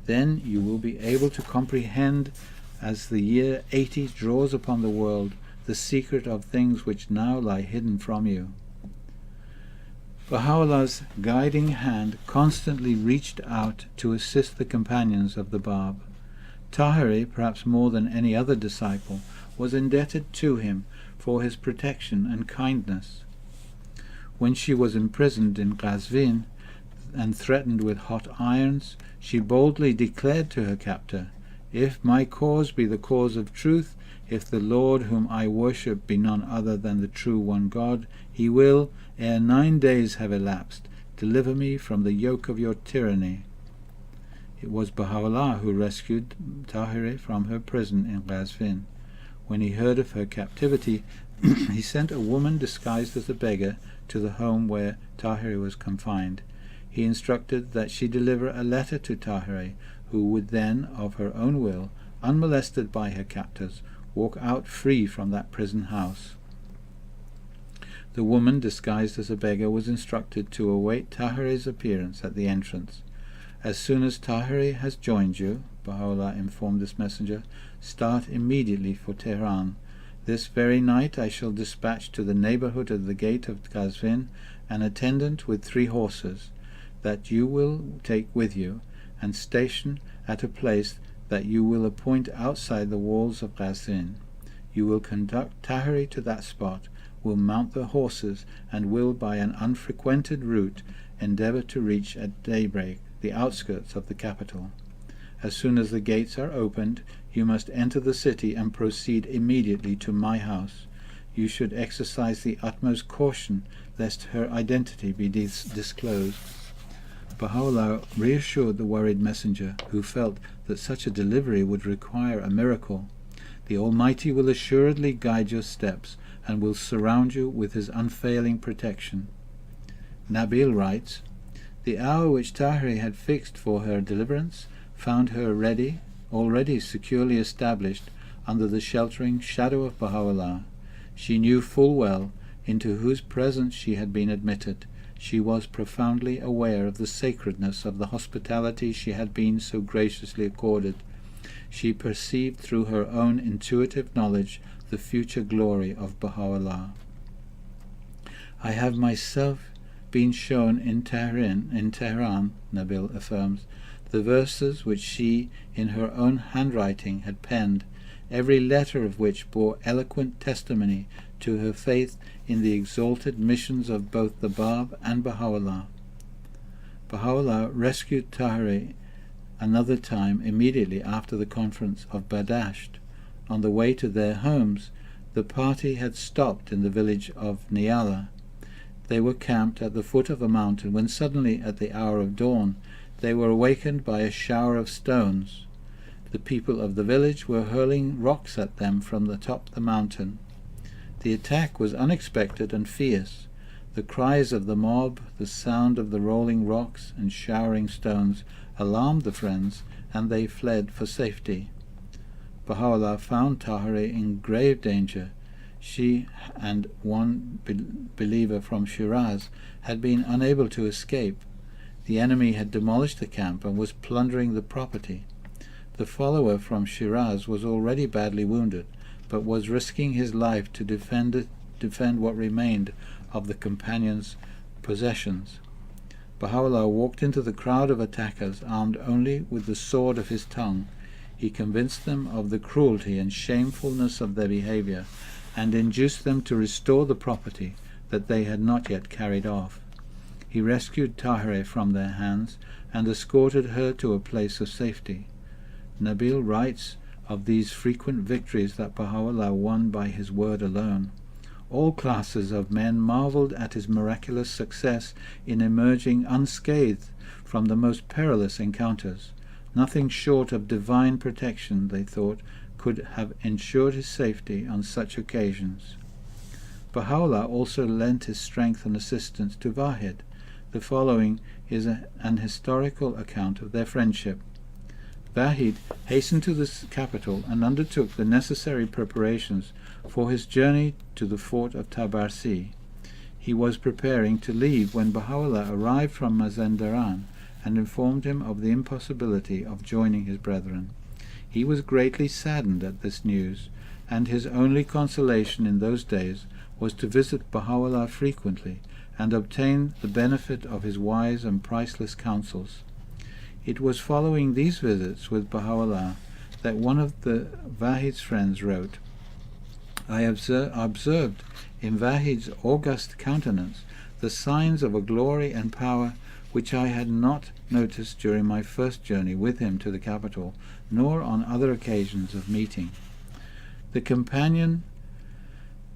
Then you will be able to comprehend, as the year 80 draws upon the world, the secret of things which now lie hidden from you." Baha'u'llah's guiding hand constantly reached out to assist the companions of the Bab. Tahiri, perhaps more than any other disciple, was indebted to him for his protection and kindness. When she was imprisoned in Qazvin and threatened with hot irons, she boldly declared to her captor, "If my cause be the cause of truth, if the Lord whom I worship be none other than the true one God, he will, ere 9 days have elapsed, deliver me from the yoke of your tyranny." It was Baha'u'llah who rescued Tahiri from her prison in Qazvin. When he heard of her captivity, he sent a woman disguised as a beggar to the home where Tahiri was confined. He instructed that she deliver a letter to Tahiri, who would then, of her own will, unmolested by her captors, walk out free from that prison house. The woman disguised as a beggar was instructed to await Tahiri's appearance at the entrance. "As soon as Tahiri has joined you," Baha'u'llah informed this messenger, "start immediately for Tehran. This very night I shall dispatch to the neighborhood of the gate of Qazvin an attendant with 3 horses, that you will take with you, and station at a place that you will appoint outside the walls of Qazvin. You will conduct Tahiri to that spot, will mount the horses, and will, by an unfrequented route, endeavor to reach at daybreak the outskirts of the capital. As soon as the gates are opened, you must enter the city and proceed immediately to my house. You should exercise the utmost caution lest her identity be disclosed." Baha'u'llah reassured the worried messenger, who felt that such a delivery would require a miracle. "The Almighty will assuredly guide your steps and will surround you with his unfailing protection." Nabil writes, "The hour which Tahiri had fixed for her deliverance found her already securely established under the sheltering shadow of Baha'u'llah. She knew full well into whose presence she had been admitted. She was profoundly aware of the sacredness of the hospitality she had been so graciously accorded. She perceived through her own intuitive knowledge the future glory of Baha'u'llah. I have myself been shown in Tehran, Nabil affirms, the verses which she in her own handwriting had penned, every letter of which bore eloquent testimony to her faith in the exalted missions of both the Bab and Baha'u'llah. Baha'u'llah rescued Tahiri another time immediately after the conference of Badasht. On the way to their homes, the party had stopped in the village of Niyala. They were camped at the foot of a mountain when suddenly, at the hour of dawn, they were awakened by a shower of stones. The people of the village were hurling rocks at them from the top of the mountain. The attack was unexpected and fierce. The cries of the mob, the sound of the rolling rocks and showering stones alarmed the friends, and they fled for safety. Baha'u'llah found Tahiri in grave danger. She and one believer from Shiraz had been unable to escape. The enemy had demolished the camp and was plundering the property. The follower from Shiraz was already badly wounded, but was risking his life to defend what remained of the companions' possessions. Baha'u'llah walked into the crowd of attackers armed only with the sword of his tongue. He convinced them of the cruelty and shamefulness of their behavior, and induced them to restore the property that they had not yet carried off. He rescued Tahiri from their hands and escorted her to a place of safety. Nabil writes of these frequent victories that Baha'u'llah won by his word alone. All classes of men marveled at his miraculous success in emerging unscathed from the most perilous encounters. Nothing short of divine protection, they thought, could have ensured his safety on such occasions. Baha'u'llah also lent his strength and assistance to Wahid. The following is an historical account of their friendship. Wahid hastened to the capital and undertook the necessary preparations for his journey to the fort of Tabarsi. He was preparing to leave when Baha'u'llah arrived from Mazandaran and informed him of the impossibility of joining his brethren. He was greatly saddened at this news, and his only consolation in those days was to visit Baha'u'llah frequently and obtain the benefit of his wise and priceless counsels. It was following these visits with Baha'u'llah that one of the Wahid's friends wrote, "I observed in Wahid's august countenance the signs of a glory and power which I had not noticed during my first journey with him to the capital, nor on other occasions of meeting." The companion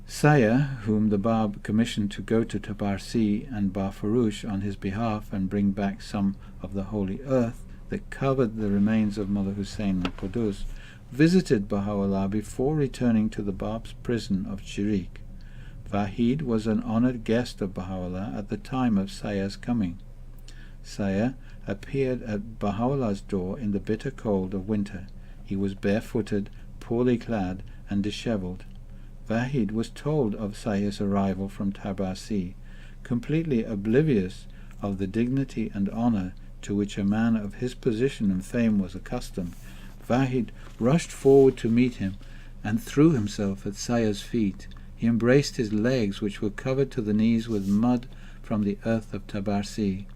Saya, whom the Bab commissioned to go to Tabarsi and Bafarush on his behalf and bring back some of the holy earth that covered the remains of Mullah Hussein and Qudus, visited Baha'u'llah before returning to the Bab's prison of Chirik. Wahid was an honored guest of Baha'u'llah at the time of Saya's coming. Saya appeared at Baha'u'llah's door in the bitter cold of winter. He was barefooted, poorly clad, and dishevelled. Wahid was told of Saya's arrival from Tabarsi, completely oblivious of the dignity and honor to which a man of his position and fame was accustomed. Wahid rushed forward to meet him and threw himself at Saya's feet. He embraced his legs, which were covered to the knees with mud from the earth of Tabarsi.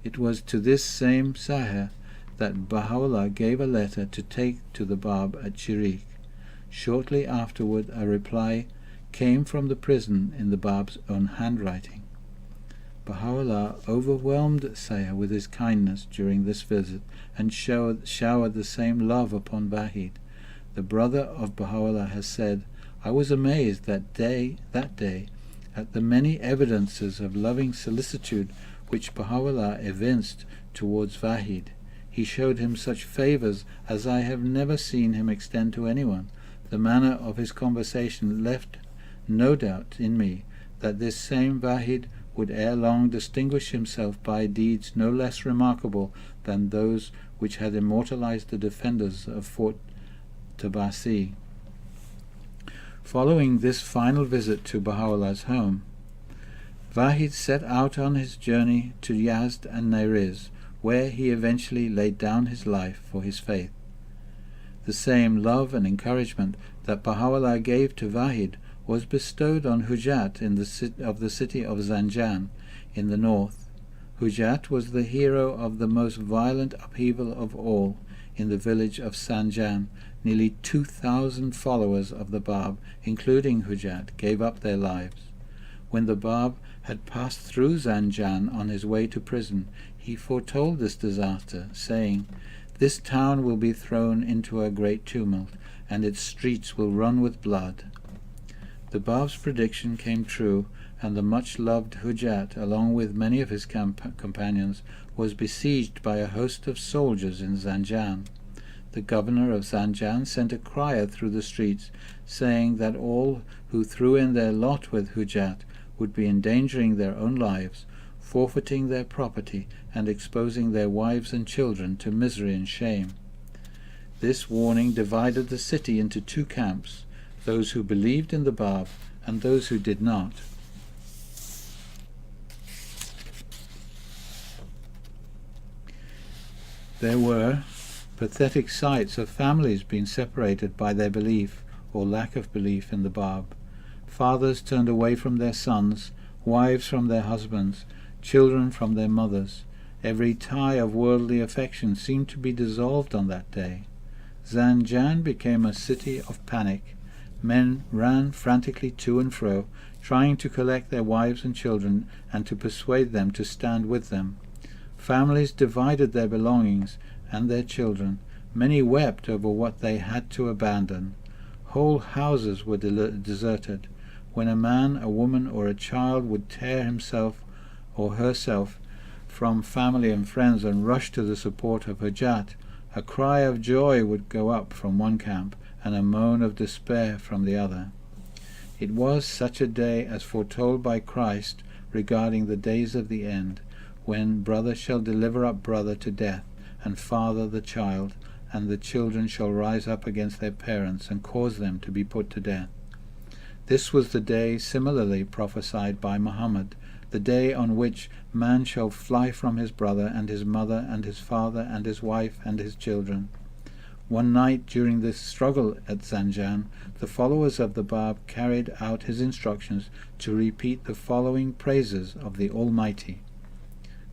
It was to this same Saya that Baha'u'llah gave a letter to take to the Bab at Chirik. Shortly afterward a reply came from the prison in the Bab's own handwriting. Baha'u'llah overwhelmed Saya with his kindness during this visit and showered the same love upon Wahid. The brother of Baha'u'llah has said, "I was amazed that day at the many evidences of loving solicitude which Baha'u'llah evinced towards Wahid. He showed him such favors as I have never seen him extend to anyone. The manner of his conversation left no doubt in me that this same Wahid would ere long distinguish himself by deeds no less remarkable than those which had immortalized the defenders of Fort Tabarsi." Following this final visit to Baha'u'llah's home, Wahid set out on his journey to Yazd and Nariz, where he eventually laid down his life for his faith. The same love and encouragement that Baha'u'llah gave to Wahid was bestowed on Hujat of the city of Zanjan in the north. Hujat was the hero of the most violent upheaval of all in the village of Zanjan. Nearly 2,000 followers of the Bab, including Hujat, gave up their lives. When the Bab had passed through Zanjan on his way to prison, he foretold this disaster, saying, "This town will be thrown into a great tumult, and its streets will run with blood." The Bab's prediction came true, and the much-loved Hujat, along with many of his companions, was besieged by a host of soldiers in Zanjan. The governor of Zanjan sent a crier through the streets, saying that all who threw in their lot with Hujat would be endangering their own lives, forfeiting their property, and exposing their wives and children to misery and shame. This warning divided the city into two camps, those who believed in the Bab and those who did not. There were pathetic sights of families being separated by their belief or lack of belief in the Bab. Fathers turned away from their sons, wives from their husbands, children from their mothers. Every tie of worldly affection seemed to be dissolved on that day. Zanjan became a city of panic. Men ran frantically to and fro, trying to collect their wives and children and to persuade them to stand with them. Families divided their belongings and their children. Many wept over what they had to abandon. Whole houses were deserted. When a man, a woman, or a child would tear himself or herself from family and friends and rush to the support of Hujat, A cry of joy would go up from one camp, and a moan of despair from the other. It was such a day as foretold by Christ regarding the days of the end, when brother shall deliver up brother to death, and father the child, and the children shall rise up against their parents, and cause them to be put to death. This was the day similarly prophesied by Muhammad, the day on which man shall fly from his brother and his mother and his father and his wife and his children. One night during this struggle at Zanjan, the followers of the Bab carried out his instructions to repeat the following praises of the Almighty: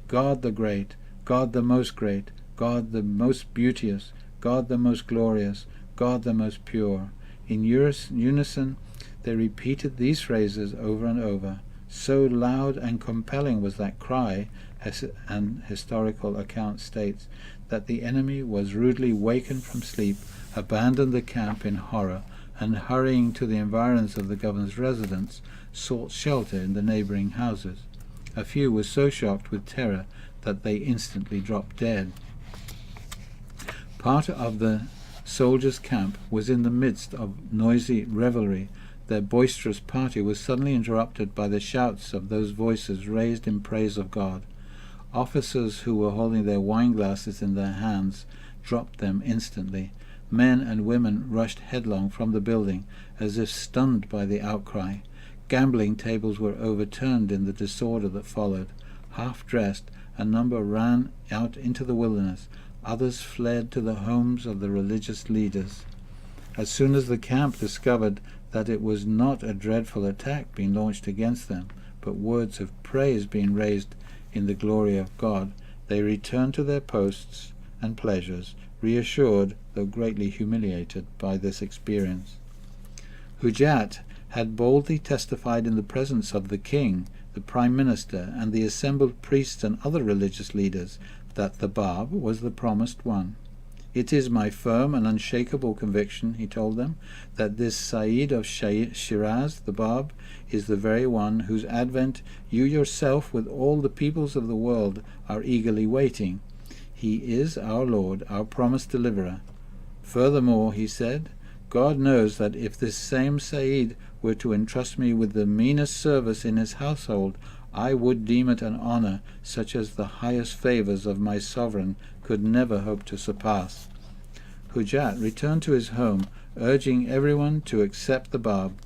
God the Great, God the Most Great, God the Most Beauteous, God the Most Glorious, God the Most Pure. In unison they repeated these phrases over and over. So loud and compelling was that cry, as an historical account states, that the enemy was rudely wakened from sleep, abandoned the camp in horror, and hurrying to the environs of the governor's residence, sought shelter in the neighboring houses. A few were so shocked with terror that they instantly dropped dead. Part of the soldiers' camp was in the midst of noisy revelry. Their boisterous party was suddenly interrupted by the shouts of those voices raised in praise of God. Officers who were holding their wine glasses in their hands dropped them instantly. Men and women rushed headlong from the building, as if stunned by the outcry. Gambling tables were overturned in the disorder that followed. Half-dressed, a number ran out into the wilderness. Others fled to the homes of the religious leaders. As soon as the camp discovered that it was not a dreadful attack being launched against them, but words of praise being raised in the glory of God, they returned to their posts and pleasures, reassured, though greatly humiliated, by this experience. Hujat had boldly testified in the presence of the king, the prime minister, and the assembled priests and other religious leaders that the Bab was the promised one. It is my firm and unshakable conviction, he told them, that this Sayyid of Shiraz, the Bab, is the very one whose advent you yourself with all the peoples of the world are eagerly waiting. He is our Lord, our promised deliverer. Furthermore, he said, God knows that if this same Sayyid were to entrust me with the meanest service in his household, I would deem it an honor such as the highest favors of my sovereign could never hope to surpass. Hujat returned to his home, urging everyone to accept the Bab.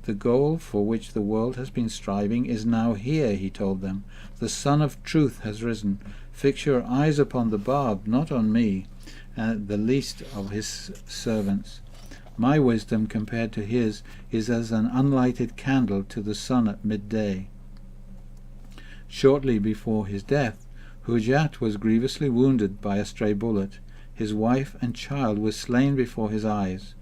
The goal for which the world has been striving is now here, he told them. The Sun of Truth has risen. Fix your eyes upon the Bab, not on me, the least of his servants. My wisdom compared to his is as an unlighted candle to the sun at midday. Shortly before his death, Hujat was grievously wounded by a stray bullet. His wife and child were slain before his eyes.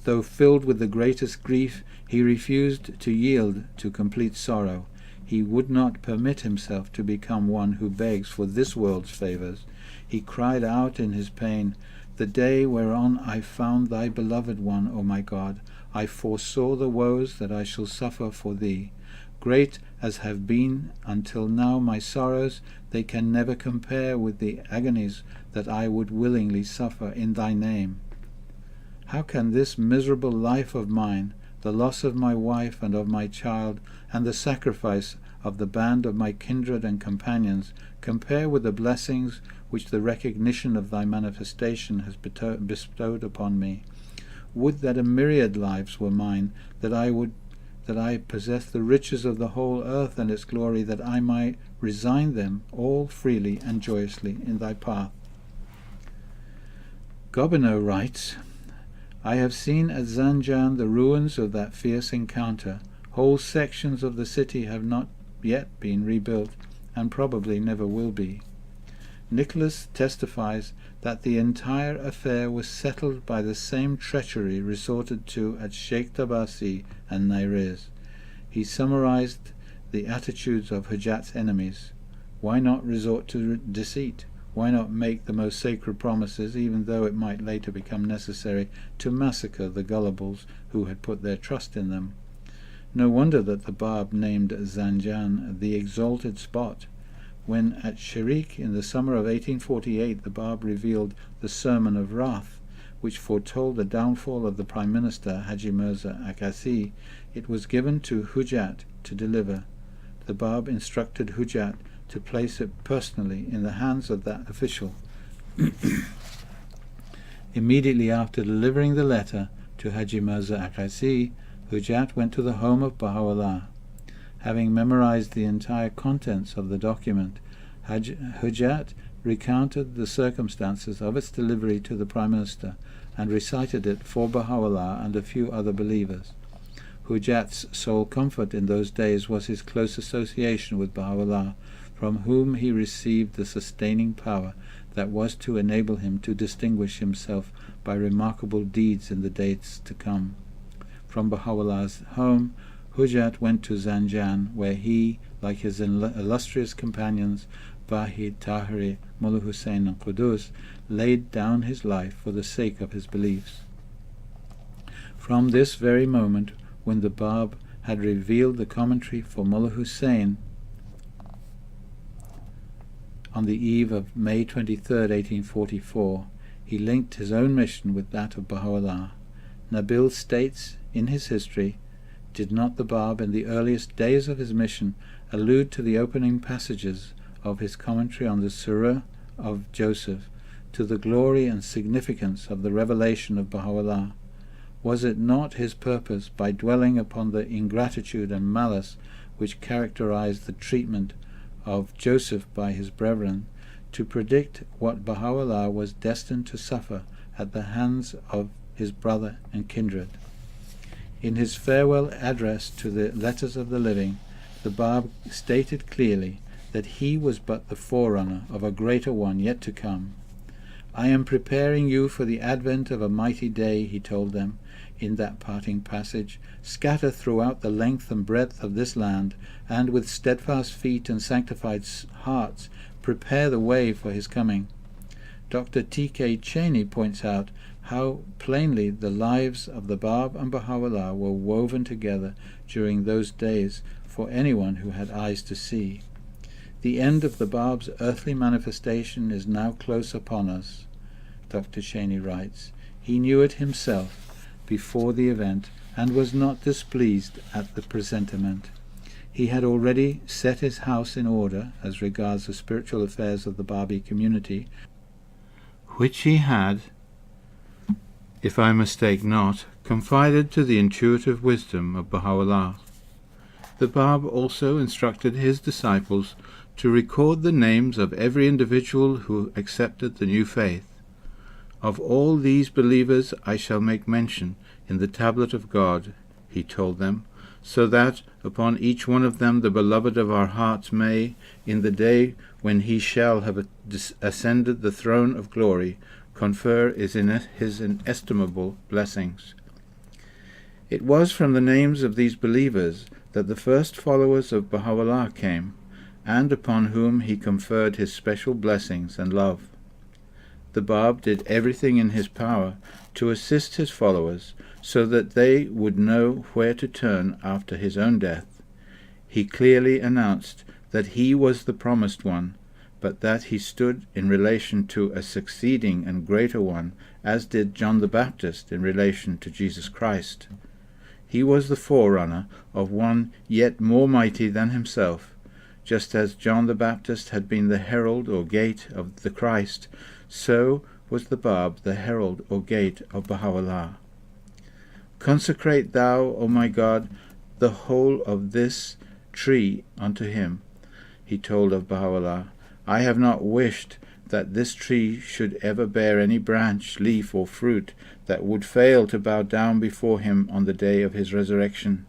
Though filled with the greatest grief, he refused to yield to complete sorrow. He would not permit himself to become one who begs for this world's favors. He cried out in his pain, "The day whereon I found thy beloved one, O my God, I foresaw the woes that I shall suffer for thee. Great as have been until now my sorrows, they can never compare with the agonies that I would willingly suffer in thy name. How can this miserable life of mine, the loss of my wife and of my child, and the sacrifice of the band of my kindred and companions, compare with the blessings which the recognition of thy manifestation has bestowed upon me? Would that a myriad lives were mine, that I possess the riches of the whole earth and its glory, that I might resign them all freely and joyously in thy path." Gobineau writes, "I have seen at Zanjan the ruins of that fierce encounter. Whole sections of the city have not yet been rebuilt, and probably never will be." Nicholas testifies that the entire affair was settled by the same treachery resorted to at Sheikh Tabasi and Nairiz. He summarized the attitudes of Hujat's enemies. Why not resort to deceit? Why not make the most sacred promises, even though it might later become necessary to massacre the gullibles who had put their trust in them? No wonder that the Bab named Zanjan the exalted spot. when at Sharik in the summer of 1848 the Bab revealed the Sermon of Wrath, which foretold the downfall of the Prime Minister Haji Mirza Akasi, it was given to Hujat to deliver. The Bab instructed Hujat to place it personally in the hands of that official. Immediately after delivering the letter to Haji Mirza Akasi, Hujat went to the home of Baha'u'llah. Having memorized the entire contents of the document, Hujat recounted the circumstances of its delivery to the Prime Minister and recited it for Baha'u'llah and a few other believers. Hujat's sole comfort in those days was his close association with Baha'u'llah, from whom he received the sustaining power that was to enable him to distinguish himself by remarkable deeds in the days to come. From Baha'u'llah's home, Hujat went to Zanjan, where he, like his illustrious companions Bahá'í, Tahiri, Mullah Hussein and Qudus, laid down his life for the sake of his beliefs. From this very moment, when the Bab had revealed the commentary for Mullah Hussein on the eve of May 23, 1844, he linked his own mission with that of Baha'u'llah. Nabil states in his history, did not the Bab in the earliest days of his mission allude to the opening passages of his commentary on the Surah of Joseph, to the glory and significance of the revelation of Baha'u'llah? Was it not his purpose, by dwelling upon the ingratitude and malice which characterized the treatment of Joseph by his brethren, to predict what Baha'u'llah was destined to suffer at the hands of his brother and kindred? In his farewell address to the Letters of the Living, the Bab stated clearly that he was but the forerunner of a greater one yet to come. I am preparing you for the advent of a mighty day, he told them in that parting passage. Scatter throughout the length and breadth of this land, and with steadfast feet and sanctified hearts prepare the way for his coming. Dr. T.K. Cheney points out how plainly the lives of the Bab and Baha'u'llah were woven together during those days for anyone who had eyes to see. The end of the Bab's earthly manifestation is now close upon us, Dr. Cheney writes. He knew it himself before the event and was not displeased at the presentiment. He had already set his house in order as regards the spiritual affairs of the Baha'i community, which he had, if I mistake not, confided to the intuitive wisdom of Baha'u'llah. The Bab also instructed his disciples to record the names of every individual who accepted the new faith. Of all these believers I shall make mention in the tablet of God, he told them, so that upon each one of them the beloved of our hearts may, in the day when he shall have ascended the throne of glory, confer his inestimable blessings. It was from the names of these believers that the first followers of Baha'u'llah came, and upon whom he conferred his special blessings and love. The Bab did everything in his power to assist his followers so that they would know where to turn after his own death. He clearly announced that he was the promised one, but that he stood in relation to a succeeding and greater one, as did John the Baptist in relation to Jesus Christ. He was the forerunner of one yet more mighty than himself. Just as John the Baptist had been the herald or gate of the Christ, so was the Bab the herald or gate of Baha'u'llah. Consecrate thou, O my God, the whole of this tree unto him, he told of Baha'u'llah. I have not wished that this tree should ever bear any branch, leaf, or fruit that would fail to bow down before him on the day of his resurrection.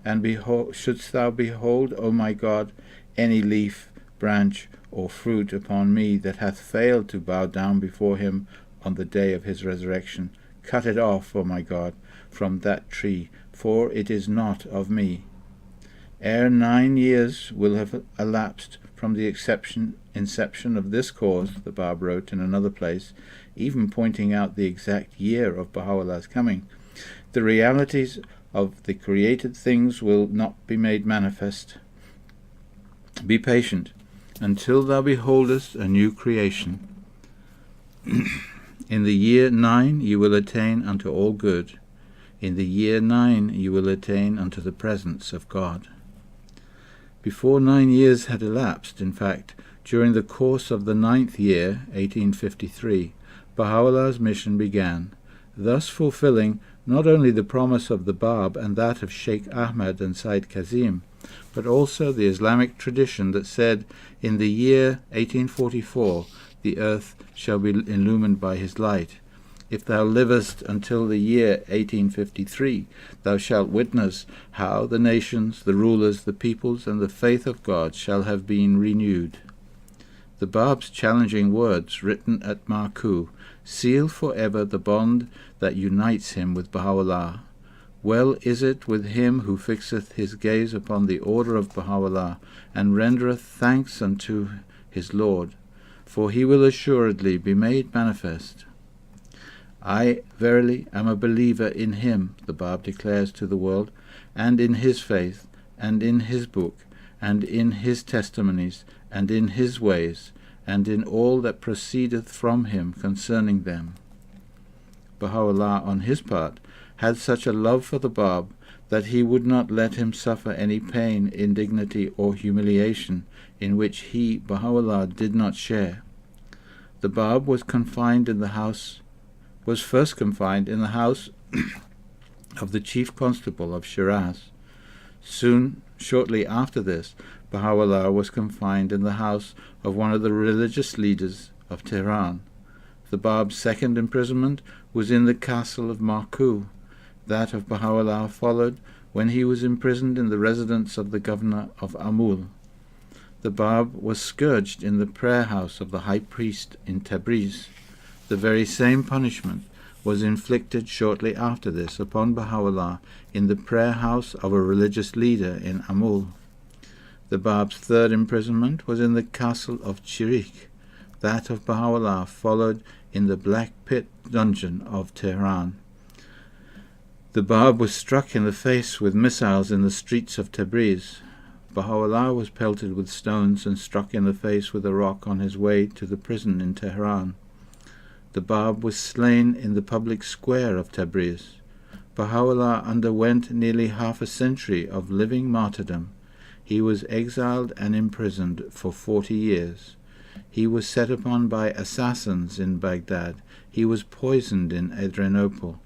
And behold, shouldst thou behold, O my God, any leaf, branch, or fruit upon me that hath failed to bow down before him on the day of his resurrection, cut it off, O my God, from that tree, for it is not of me. Ere 9 years will have elapsed from the inception of this cause, the Bab wrote in another place, even pointing out the exact year of Baha'u'llah's coming, the realities of the created things will not be made manifest. Be patient, until thou beholdest a new creation. In the year 9 you will attain unto all good. In the year 9 you will attain unto the presence of God. Before 9 years had elapsed, in fact, during the course of the 9th year, 1853, Baha'u'llah's mission began, thus fulfilling not only the promise of the Bab and that of Sheikh Ahmad and Said Kazim, but also the Islamic tradition that said, in the year 1844, the earth shall be illumined by his light. If thou livest until the year 1853, thou shalt witness how the nations, the rulers, the peoples, and the faith of God shall have been renewed. The Bab's challenging words, written at Marku, seal forever the bond that unites him with Baha'u'llah. Well is it with him who fixeth his gaze upon the order of Baha'u'llah, and rendereth thanks unto his Lord, for he will assuredly be made manifest. I verily am a believer in him, the Bab declares to the world, and in his faith, and in his book, and in his testimonies, and in his ways, and in all that proceedeth from him concerning them. Baha'u'llah, on his part, had such a love for the Bab that he would not let him suffer any pain, indignity, or humiliation in which he, Baha'u'llah, did not share. The Bab was first confined in the house of the chief constable of Shiraz. Shortly after this, Baha'u'llah was confined in the house of one of the religious leaders of Tehran. The Bab's second imprisonment was in the castle of Marku. That of Baha'u'llah followed when he was imprisoned in the residence of the governor of Amul. The Bab was scourged in the prayer house of the high priest in Tabriz. The very same punishment was inflicted shortly after this upon Baha'u'llah in the prayer house of a religious leader in Amul. The Bab's third imprisonment was in the castle of Chirik. That of Baha'u'llah followed in the Black Pit dungeon of Tehran. The Bab was struck in the face with missiles in the streets of Tabriz. Baha'u'llah was pelted with stones and struck in the face with a rock on his way to the prison in Tehran. The Bab was slain in the public square of Tabriz. Baha'u'llah underwent nearly half a century of living martyrdom. He was exiled and imprisoned for 40 years. He was set upon by assassins in Baghdad. He was poisoned in Adrianople.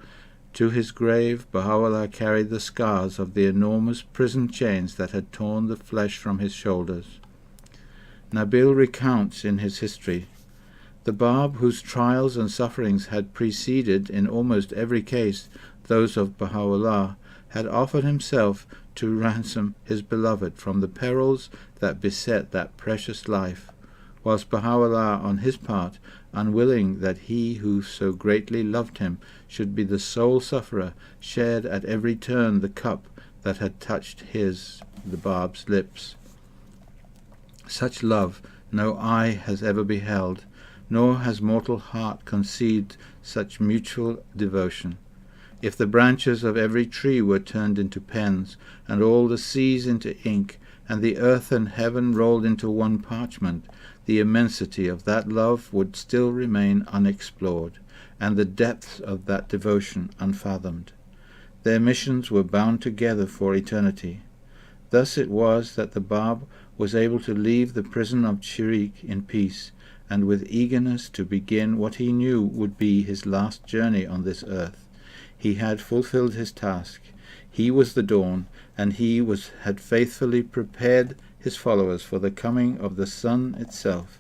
To his grave, Baha'u'llah carried the scars of the enormous prison chains that had torn the flesh from his shoulders. Nabil recounts in his history, the Bab, whose trials and sufferings had preceded, in almost every case, those of Baha'u'llah, had offered himself to ransom his beloved from the perils that beset that precious life, whilst Baha'u'llah, on his part, unwilling that he who so greatly loved him should be the sole sufferer, shared at every turn the cup that had touched the Bab's lips. Such love no eye has ever beheld, nor has mortal heart conceived such mutual devotion. If the branches of every tree were turned into pens, and all the seas into ink, and the earth and heaven rolled into one parchment, the immensity of that love would still remain unexplored, and the depths of that devotion unfathomed. Their missions were bound together for eternity. Thus it was that the Bab was able to leave the prison of Chirik in peace, and with eagerness to begin what he knew would be his last journey on this earth. He had fulfilled his task. He was the dawn, and had faithfully prepared his followers for the coming of the sun itself.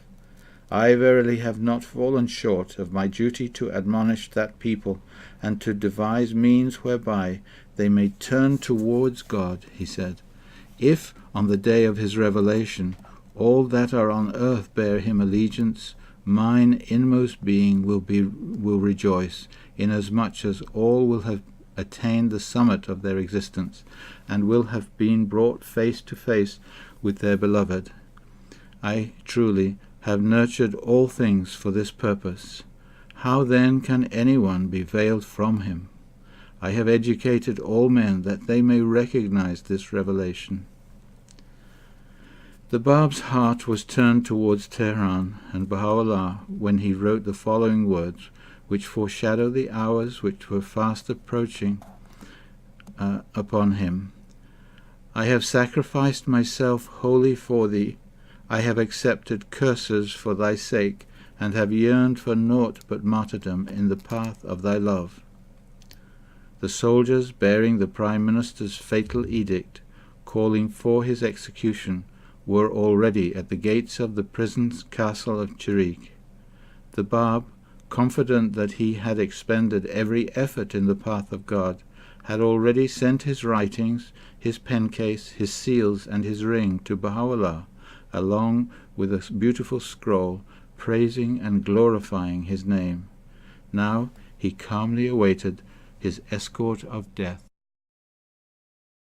I verily have not fallen short of my duty to admonish that people, and to devise means whereby they may turn towards God, he said. If, on the day of his revelation, all that are on earth bear him allegiance, mine inmost being will rejoice, inasmuch as all will have attained the summit of their existence, and will have been brought face to face with their beloved. I truly have nurtured all things for this purpose. How then can anyone be veiled from him? I have educated all men that they may recognize this revelation. The Bab's heart was turned towards Tehran and Baha'u'llah when he wrote the following words, which foreshadow the hours which were fast approaching upon him. I have sacrificed myself wholly for thee. I have accepted curses for thy sake, and have yearned for naught but martyrdom in the path of thy love. The soldiers bearing the Prime Minister's fatal edict, calling for his execution, were already at the gates of the prison's castle of Chirik. The Bab, confident that he had expended every effort in the path of God, had already sent his writings, his pencase, his seals, and his ring to Baha'u'llah, along with a beautiful scroll praising and glorifying his name. Now he calmly awaited his escort of death.